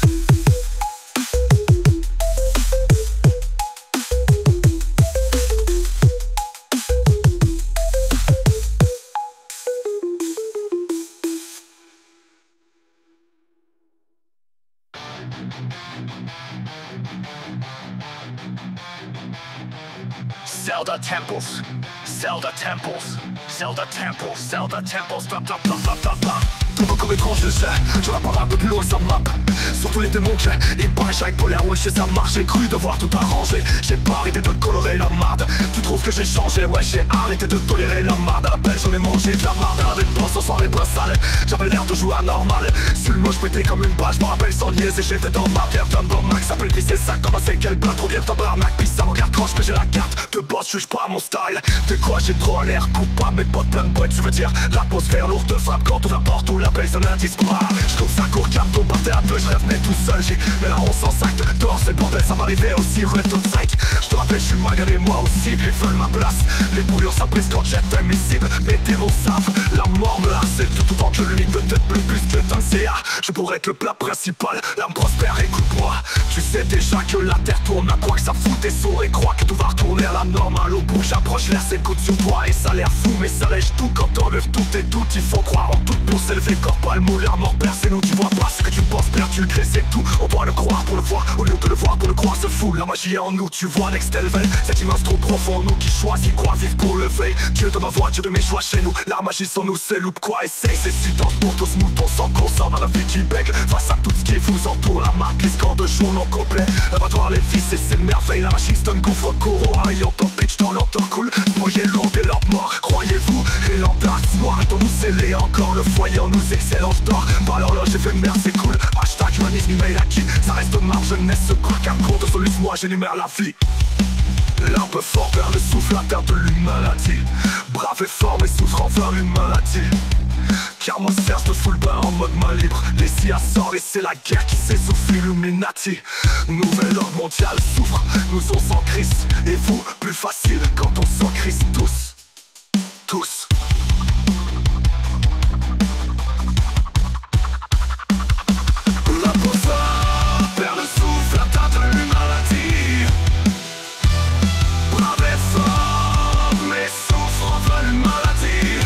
Zelda temples, Zelda temples, Zelda temples, Zelda temples, blah blah blah blah blah blah. Tout beau comme étrange, je sais, je la parle un peu plus loin, ça map. Surtout les démons que j'ai, ils paraissent avec polaire, ouais, chez ça marche, j'ai cru devoir tout arranger. J'ai pas arrêté de colorer la marde. Tu trouves que j'ai changé, ouais, j'ai arrêté de tolérer la marde. À peine j'en ai mangé de la marde, avec brosse en soirée, brosse sale. J'avais l'air de jouer anormal. Sur le mot, je pétais comme une page, je me rappelle sans niaiser, et j'étais dans ma pierre, d'un bon max. S'appelle pisser ça, comme un quel plat, trop bien tabarnak. Pis ça me regarde croche, que j'ai la carte de boss, juge pas mon style. De quoi j'ai trop l'air coupable, mes potes plein de boîtes, tu veux dire l'atmosphère lourde frappe quand on apporte ou la paix, c'est un indice quoi. Je trouve ça court, carton par terre, peu, je revenais tout seul, j'ai mais là on s'en sac dehors, c'est le bordel, ça m'arrivait aussi, red on psych. Je te rappelle, je suis malgré moi aussi, ils veulent ma place. Les bouillons ça brise quand jette un missile, mes démons savent, la mort me harcèle tout autant que lui, peut-être plus que d'un CA. Je pourrais être le plat principal, l'âme prospère, écoute-moi. Tu sais déjà que la terre tourne, à quoi que ça fout tes sauts et crois que tout va retourner à la normale. Au bout j'approche l'air, c'est coude sur toi et ça a l'air fou, mais ça lèche tout quand t'enlèves tous tes doutes. Il faut croire en tout pour s'élever, corps pas le moule, la mort percée, nous tu vois pas ce que tu penses perdu, le c'est tout. On doit le croire pour le voir, au lieu de le voir pour le croire, se fout. La magie est en nous, tu vois next level, cette immense trop profond, nous qui choisit croire vivre pour le veille. Dieu de ma voix, Dieu de mes choix chez nous, la magie sans nous c'est loup quoi, essaye, c'est si dense pour tous moutons sans consort dans la vie qui bègue. Face à tout ce qui vous entoure, la marque, les scores de jour non complet. L'abattoir, les fils et c'est une merveille, la magie c'est un gouffre courant, ayant ton pitch dans leur temps cool. Voyez lourd et leur mort, croyez-vous, et l'andace noire, est-on nous scellé encore le foyer en nous excellent d'or. Par l'horloge éphémère c'est cool. Hashtag humanisme numérique. Ça reste ma jeunesse se coule. Car compte solus moi j'énumère la vie. L'arbre fort vers le souffle, la terre de l'humanité. Brave et fort mais souffrant vers une maladie. Car mon cerf se fout le bain en mode main libre. Les CIA sort et c'est la guerre qui s'essouffle. Illuminati. Nouvel ordre mondial souffre. Nous on sans Christ. Et vous, plus facile quand on s'en Christ tous. Tous. L'arbre fort vers le souffle, la terre de l'humanité. Brave et fort mais souffrant vers une maladie.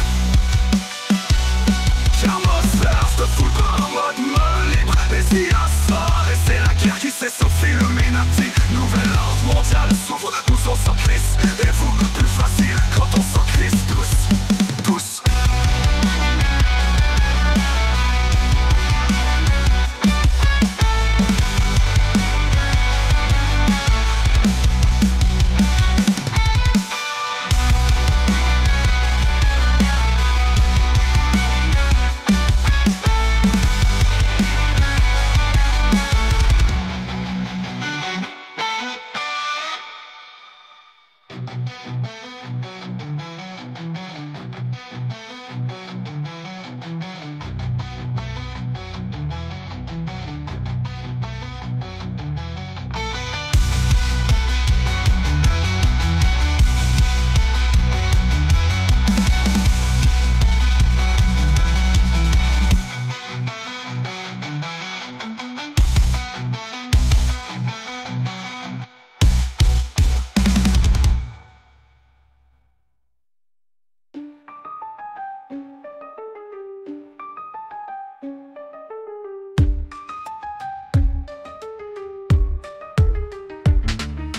Car mon cerf se fout le bain en mode main libre. Les IA sort et c'est la guerre qui s'essouffle. Illuminati. Nouvel ordre mondial s'ouvre. Nous on s'en Christ. Et vous, plus facile quand on s'en Christ tous. Tous.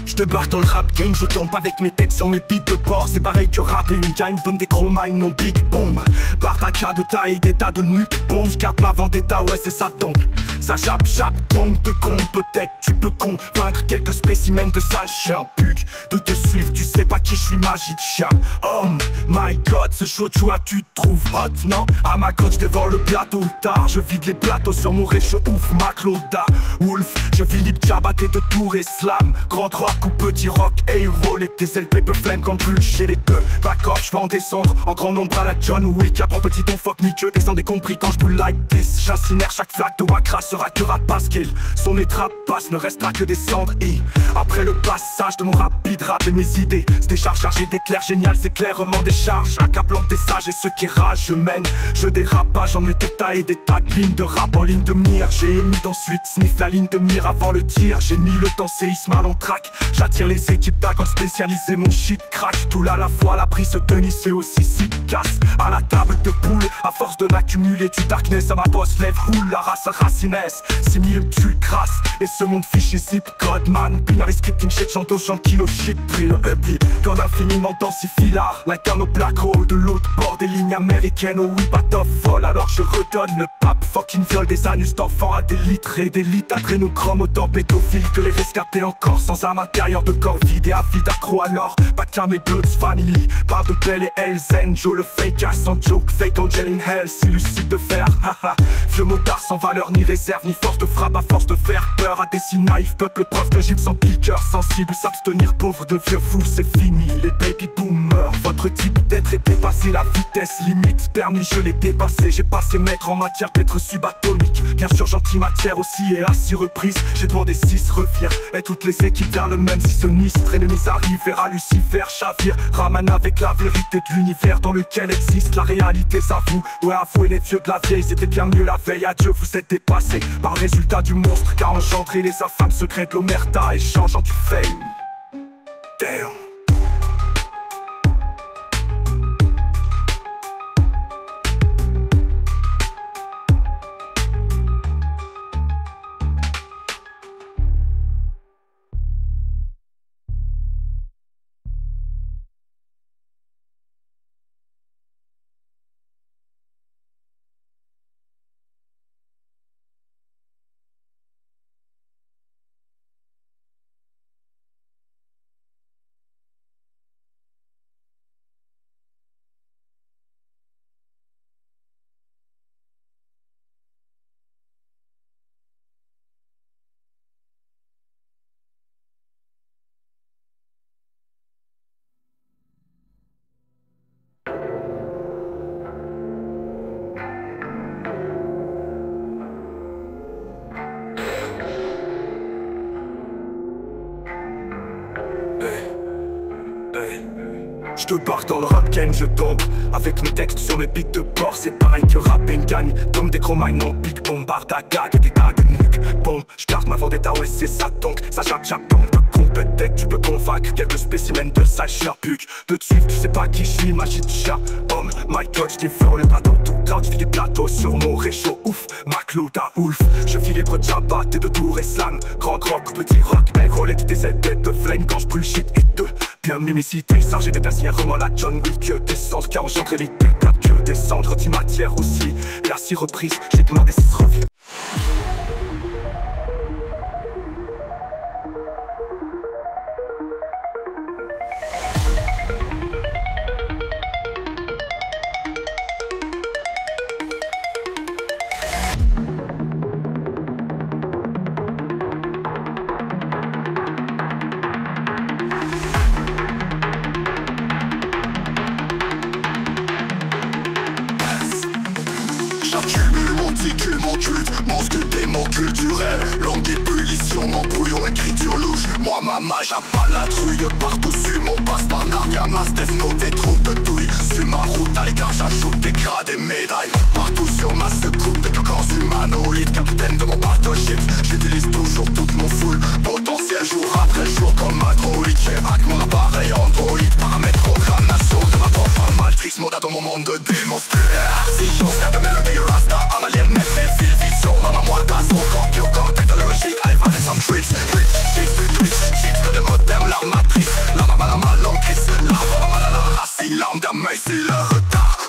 Je te barre dans le rap game, je tombe avec mes têtes sur mes beats de porc. C'est pareil que rapper une gagne, donne des chromas, non big bomb. Bartaka de taille, des tas de nuits, bon, je garde ma vendetta, ouais c'est ça donc. Ça chape, bombe de con, peut-être tu peux convaincre quelques spécimens de sale chien pute de te suivre, tu sais pas qui je suis magicien. Oh my god, ce show tu te trouves hot, non? À ma côte, je dévore le plateau tard, je vide les plateaux sur mon réchaud, ouf, Macloda, Wolf, je Philippe Diabaté de Tour et Slam, grand rock ou petit rock, héros, les tes LP peu flemme quand plus chez les deux. Back off, je vais en descendre en grand nombre à la John Wick. Apprends petit ton fuck ni que descendez compris quand je boule like this. J'incinère chaque flaque de Wakra sera que rap parce qu'il son les trapaces ne restera que des cendres. Et après le passage de mon rapide rap et mes idées, c'est des charges chargées d'éclairs génial, c'est clairement des charges. Accaplant des sages et ceux qui ragent, je mène, je dérapage en mes détails et des tas de lignes de rap en ligne de mire. J'ai émis d'ensuite sniff la ligne de mire avant le tir. J'ai mis le temps séisme à l'entraque. J'attire les équipes d'accords spécialisées, mon shit crack. Tout là à la fois, la prise tenue c'est aussi efficace. À la table de poule, à force de m'accumuler du darkness à ma bosse lève roule la race racinesse. 6000 tu crasses, et ce monde fichier zip code man. Binaire scripting shit, j'entends kilo shit, pris le upbeat. Code infiniment densifilard, like un au black hole de l'autre bord des lignes américaines. Oh oui, pas top vol, alors je redonne le pape. Fucking viol des anus d'enfants à des litres et des litres. Adrénochrome autant pédophile que les rescapés encore sans âme intérieure de corps vide et avide accro alors. Pas de cam et Bloods Family, pas de Bell et Hells Joe le fake ass sans joke, fake angel in hell, si lucide de fer, haha. Vieux motard sans valeur ni réserve, ni force de frappe à force de faire peur à des si naïfs. Peuple preuve de gym sans piqueur, sensible, s'abstenir pauvre de vieux fous, c'est fini, les baby boomers. Votre type d'être est dépassé, la vitesse limite, permis je l'ai dépassé. J'ai passé maître en matière d'être subatomique, bien sûr j'antimatière aussi et à 6 reprises. J'ai demandé 6 reviens, et toutes les équipes vers le même si sinistre. Ennemis arrivent vers Lucifer, chavire, ramène avec la vérité de l'univers dans lequel existe la réalité, ça vous. Ouais, avouez les vieux de la vieille, c'était bien mieux la veille. Adieu, vous êtes dépassés par le résultat du monstre qu'a engendré les affamés secrets de l'omerta, échangeant du fame. Damn. Je te barre dans le rap game, je tombe avec mes textes sur mes beats de bord. C'est pareil que rap et gagne, comme des chromailles non big bombarde à gag et des tas de nuques. Bon, je garde ma vendetta, ouais c'est ça donc. Ça jappe donc peut-être tu peux convaincre quelques spécimens de sale charpuc. De te suivre, tu sais pas qui je suis, magie de chat. Boom, my god, j'défore le bateau tout cloud. J'fais des plateaux sur mon réchaud, ouf, ma clouda ouf. Je filebre de Jabba, t'es de tour et slam. Grand rock, petit rock, belle rolette, des ailes de flame. Quand j'bullshit et de bien mimicité, chargé des bercières, remords la John Wick. Que descendre, car engendre les pétables, que descendre, matière aussi. La 6 reprises, j'ai demandé 6 revues. Mon sculpté, mon culturel, langue d'ébullition, mon brouillon, écriture louche. Moi ma mage a pas la trouille, partout sur mon passe par Nargamas, Death Note, des troupes de douille. Sur ma route à l'écart j'ajoute des grades et médailles. Partout sur ma secoupe, des corps humanoïdes. Capitaine de mon bateau ship, j'utilise toujours toute mon full potentiel jour après jour comme un droïde. J'ai hack mon appareil Android, paramètres programmation de ma propre matrice. Moda dans mon monde de démonstraire. Si j'ose faire de mélodie rasta, I'm alien, mais fils vision. Maman moi passe au corps, qui au corps technologique. I've had some tricks, shit que de moderne, la matrice. La mama l'encrisse, la mama la racine. L'arme d'un mail, c'est le retard.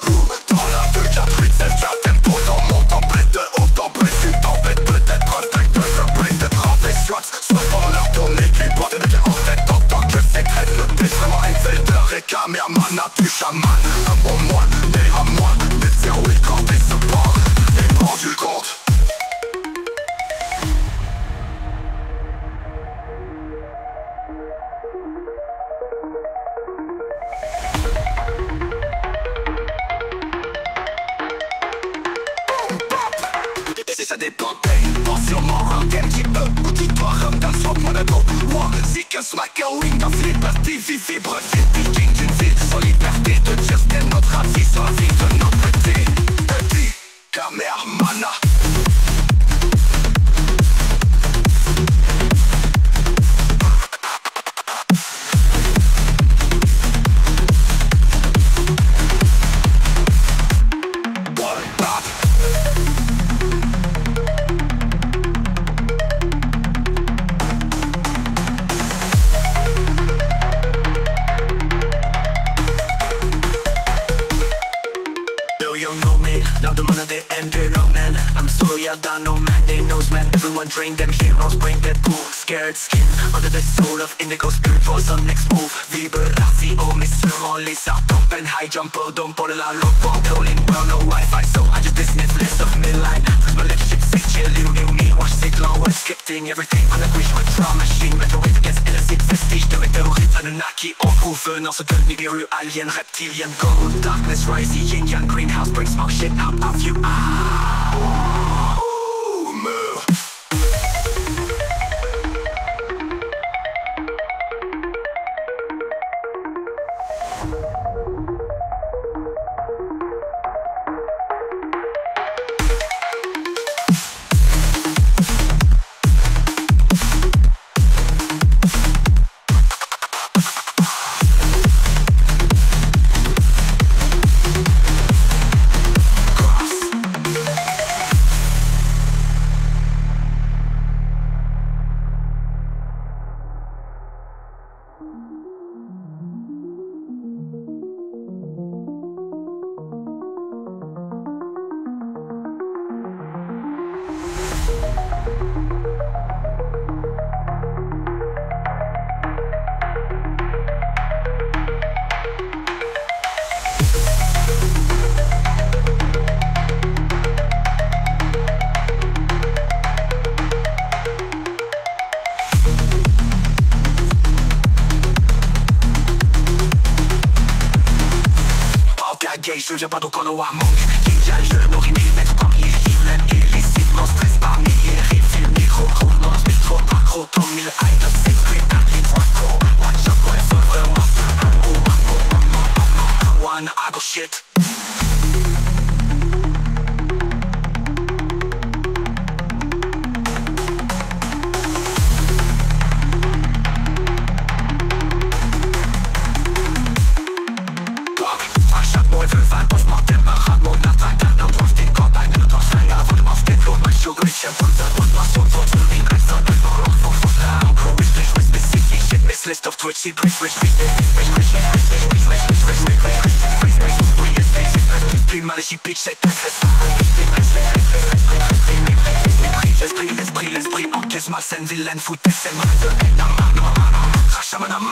Dans la de Capri, c'est déjà tempo. Dans mon template de haute tempête, une tempête peut-être protecteur. Je break de 30 et shots, soit pendant leur tournée. Qui porte avec les en tête, en tant que secret. Le test vraiment Enfelder et cameraman a pu chaman. Un bon moine, né à moi, des zéro et quand et se pend. Et prends du compte. Ça dépend sûrement un game qui peut ou qui doit rame d'un swap monaco. Moi, si qu'un smacker wing d'un flip party vibre picking d'une ville sans liberté de dire c'était notre avis sur la vie de notre petit cameraman. Now the man of the end man. I'm sorry I don't know man, they knows man. Everyone drain them heroes, bring that pool. Scared skin, under the soul of indigo spirit for some next move. Vibratio, mais sûrement les sartons. Pen high jumper, don't pour la lock. Controlling well, no Wi-Fi, so I just dismiss list of midline. First my leadership sick, chill, new me. Watch sick, long one, scripting everything. On a wish with trauma machine, rhetoric against illicit vestige. De météorites, Anunnaki, on prouve. Non, ce que Nibiru, alien, reptilian, gold. Darkness, rising, yin, yang, greenhouse, bring smoke shit out of you. Je viens pas donc en noir manque. Je nourris millimètres comme Irrilen. Illicite, mon stress par milliers. Refill, micro, provenance, micro, macro. Ton mille items, c'est script, un litre, watch out, whatever, moi. List of Twitch secrets, plus mal j'y pitch cette l'esprit encaisse malsaine, vilaine, foutaise, c'est mal Rachamanaman.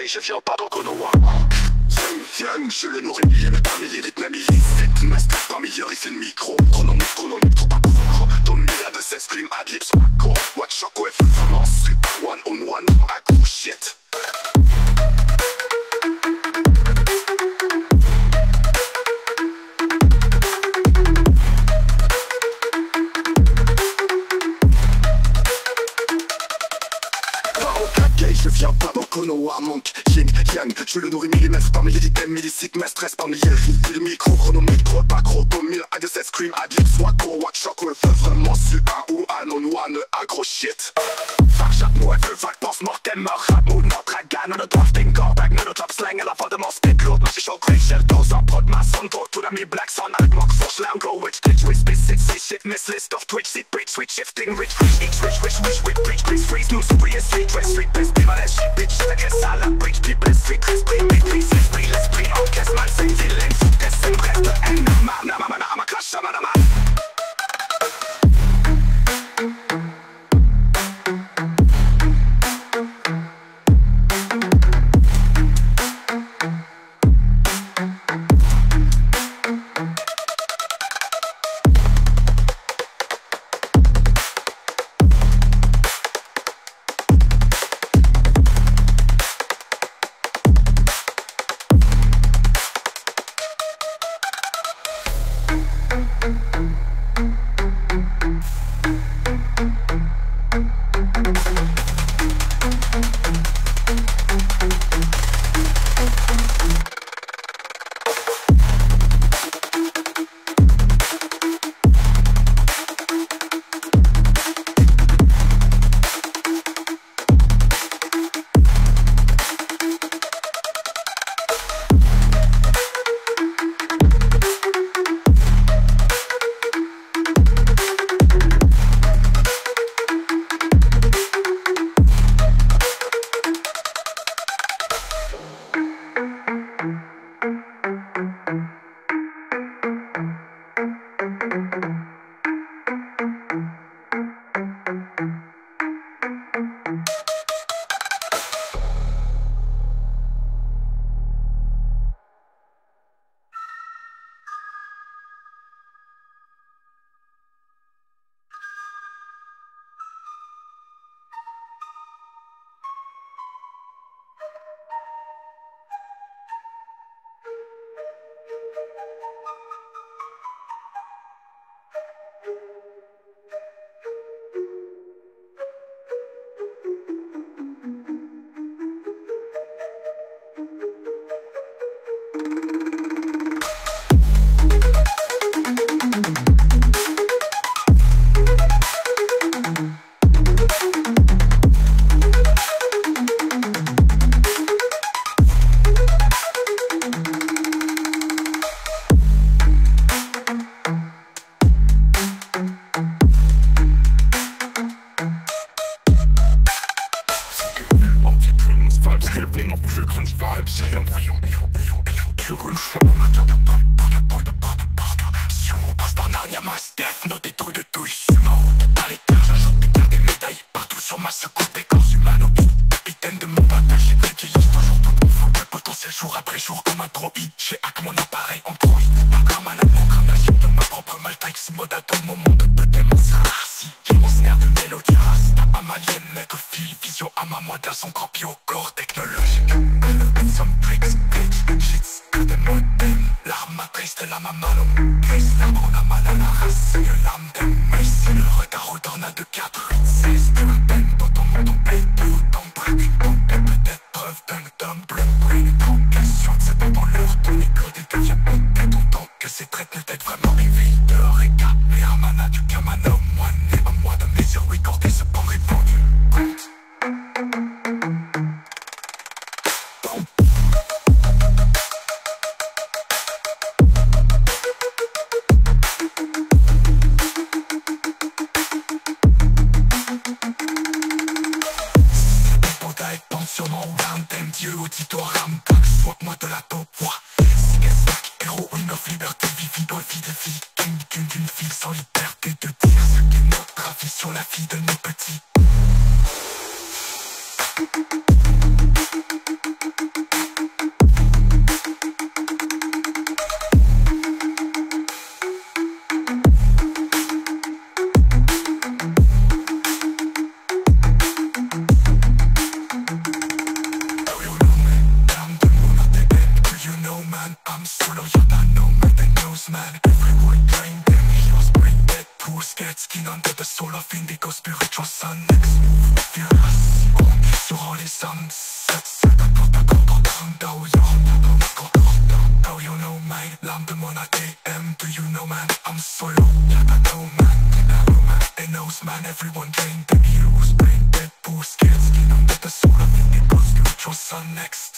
Je viens pas dans Konoha. Je suis le nourri millième parmi les rythmes illicite master parmi les riffs et le micro. Chronomètre, pas couvre. Ton milieu de 16 scream, adlibs, macro. Watch Shockwave, performance, one on one, accro shit. Je viens pas dans Konoha, manque Yin, Yang. Je suis le nourri millimètre parmi les items, millisigma, stress parmi les riffs, le micro, chronomètre, pas gros, comme 1000, à de 16 scream, adlibs, wacko, watch shockwave, vraiment super ou anon one, aggro shit. Fuck chaque mot, elle veut vague, pense mortel, meurt, rap, mood, mort, dragan, on a drop, finger, bag, no top, slang, à la fin de mon spit, lourd, marché, show, great, shell, dose, en prod, ma son, go, to the me, black, son, avec mock, force, loud, go, witch, glitch, with space, say shit, miss, list of twitch, seat, breach, switch, shifting, rich, each, rich, with breach, please, freeze, new, super, street, dress, street, best, be my shit, bitch, t'inquiète, ça, la breach, people, street, esprit, maîtrise, l'esprit, encaisse, malsaine, vilaine, foutaise, c'est une bref de haine, namamana, amakash, shamanama. Android. Pas comme un incarnation de ma propre Maltaï. Ce mode dans mon monde de démonstration. J'ai mon snare de mélodie rasta. Amalienne, négophile, vision à ma moi d'un son crampé au corps technologique. Some tricks, bitch, shits, de modem. L'arme matrice de la mamano. Chris, la mona malana, race, l'âme de Macy. Le regard au tornade de 4, 8, 16. Tu me peines dans ton monde, on paye plus autant de bruit. Et peut-être preuve d'un dumb blood brain. Question de cette dans l'heure, ton écho devient peut-être autant que ces traits peut-être vraiment rivés. De Reka, les Ramana du Kamano. Moi, né à moi de mes yeux, recordés, ce pas répondu. Pensionnant round them, Dieu auditoire Rampak, swap-moi de la top voix. Sigasaki, héroïne of liberté, vivido vie de vie. King d'une fille sans liberté de dire ce qu'est notre avis sur la vie de nos petits. I'm solo, yada no man that knows man. Everyone blind them, heroes bring dead poor scared skin under the soul of indigo spiritual sun. Next move, fearless, on sur all les sunsets. How you know my l'âme de mon ADM. Do you know man, I'm solo, yada no man. They knows man, everyone blind them, heroes bring dead poor scared skin under the soul of indigo spiritual sun. Next.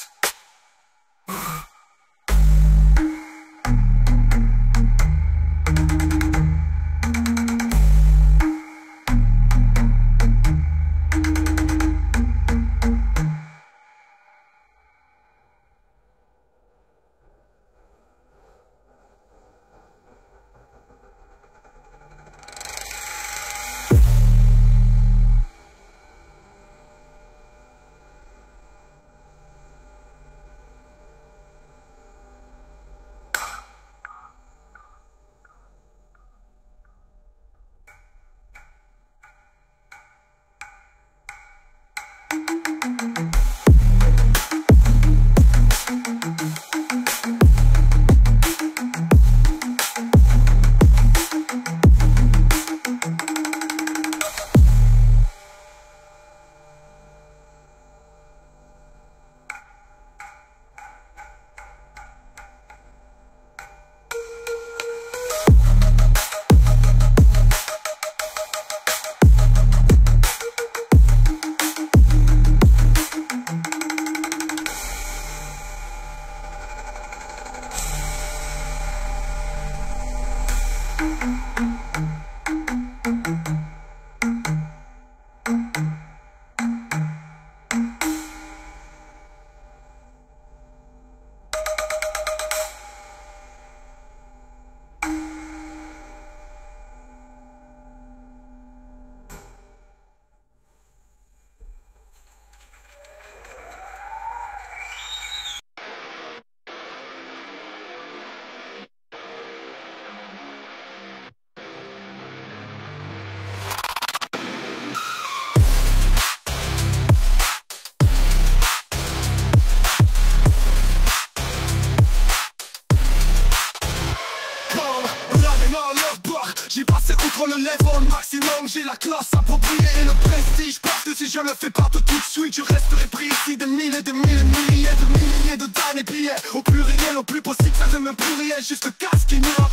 J'ai passé outre le level maximum, j'ai la classe appropriée et le prestige. Parce que si je le fais pas tout de suite, je resterai pris ici des milliers de milliers de damnés billets. Au plus réel, au plus possible, ça ne me plus réel. Juste le casque qui me rend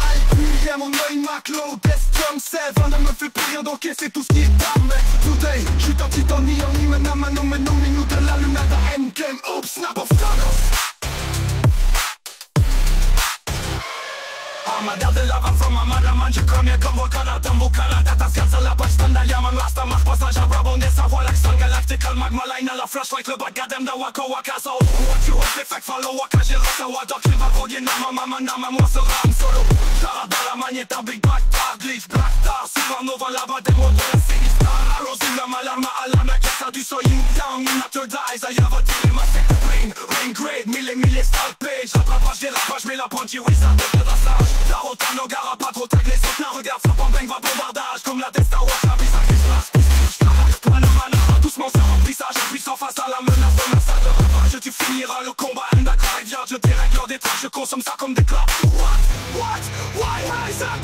à mon oeil, ma clo, best drum set. Ne me fait plus rien d'encaisser tout ce qui est dame. Today, je suis un titan ni en ni menama, no me nominu de la lunada endgame. Oops, snap of Thanos. Armada de lava from my mother man. Je connais comme Volcana, dans vos Canada. Ta science à la page standard, y'a mon rasta, marche passage à Bravo, n'est sa voix, l'accent galactical, magma line à la flashlight, le bagadem da Waka Waka. So, what you want, les fake follow, Waka, j'ai rasa, Wadok, il va prodier, nama, mama, nama, moi sera un solo. Tarabala, magneta, big black tar, glitch, black tar, supernova, là-bas, des mots de la sinistar. Arrows, la malarma, alama, casa du soy, in down, in after dies, I have a deal, my sector brain, ring, grade, mille stalpage. Rattrapage, dérapage, mais la pointe, oui ça deviendra sage. La rota, no gara, pas trop tag, les autres, là regarde, ça bang, va bombardage. Comme la Death Star Wars, la vie, ça glisse, toi le malheur, doucement ça remplissage. Puissant face à la menace de massacre de ravage. Tu finiras le combat, d'accord, et viens, je dérègle des traces, je consomme ça comme des claps. What, why is that,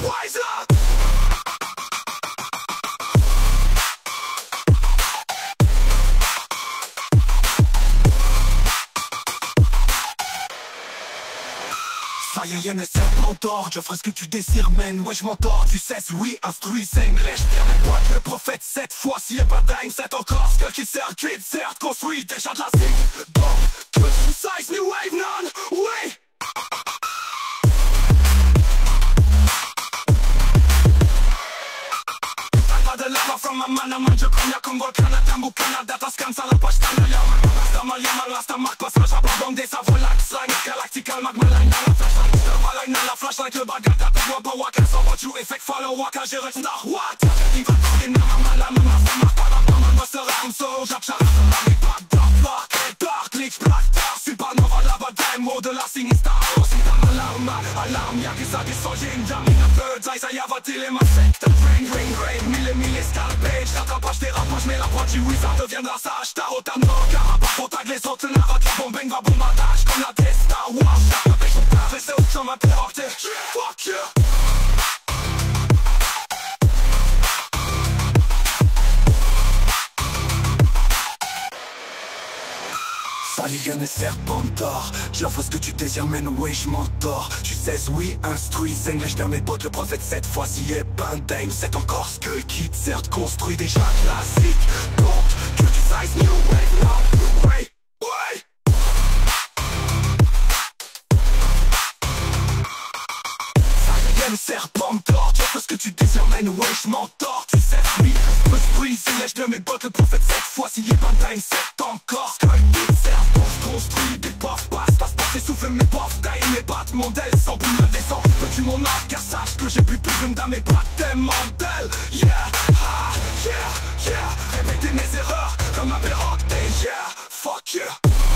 Ça y est, y'en a serpent d'or, je ferai ce que tu désires, man, ouais je m'endors. Tu sais, oui, instruis, c'est English, les boîtes, le prophète 7 fois, s'il y a pas d'âme, c'est encore ce que qui sert, kid, certes, construit, déjà de la cible. Bon, que tu size, new wave, non, oui. Pas de lava from my man, je cognac comme volcan, Tambo, Canada, Tascan, ça la page, Rasta marque passage à bord des savolax line galactical magma line la flashlight la flashlight le bagarre t'appelles moi pas waka sans what you effect follow waka j'ai resté dans what il va parler de la maman ça marche pas la maman moi sera un saut j'apchare avec pas d'arc et dark glitch black tar supernova la bataille mot de la sinistre aussi dans alarme y'a que ça des sols j'ai une jambe in a birds eye ça y a va-t-il et ma secte ring mille stalpage rattrapage dérapage mais la pointe oui ça deviendra sage t'as autant de carapage tag les autres narratent la bombe va bombardage comme la Death Star Wars avec son père et c'est où ça m'interroge fuck yeah. Alien et serpent d'or, j'offre ce que tu désires, mais no way, je m'endors. Tu sais, oui, instruis, saigne, je mes potes, le prophète cette fois-ci est bandame. C'est encore ce que le kit certes construit déjà classique. Donc, que tu size new wave, now, way. Alien et serpent d'or, j'offre ce que tu désires, mais no way, je m'endors. Tu sais, oui, instruis, saigne, mes potes, le prophète cette fois-ci est bandame. C'est encore ce que le kit certes construit des pofs, passe, souffle mes pofs, taille mes battes, mon del, sans plus me descend. Peux-tu mon arc, car sache que j'ai plus d'une dans mes battes, tellement d'elle, yeah, répéter mes erreurs, comme un perroquet, yeah, fuck yeah.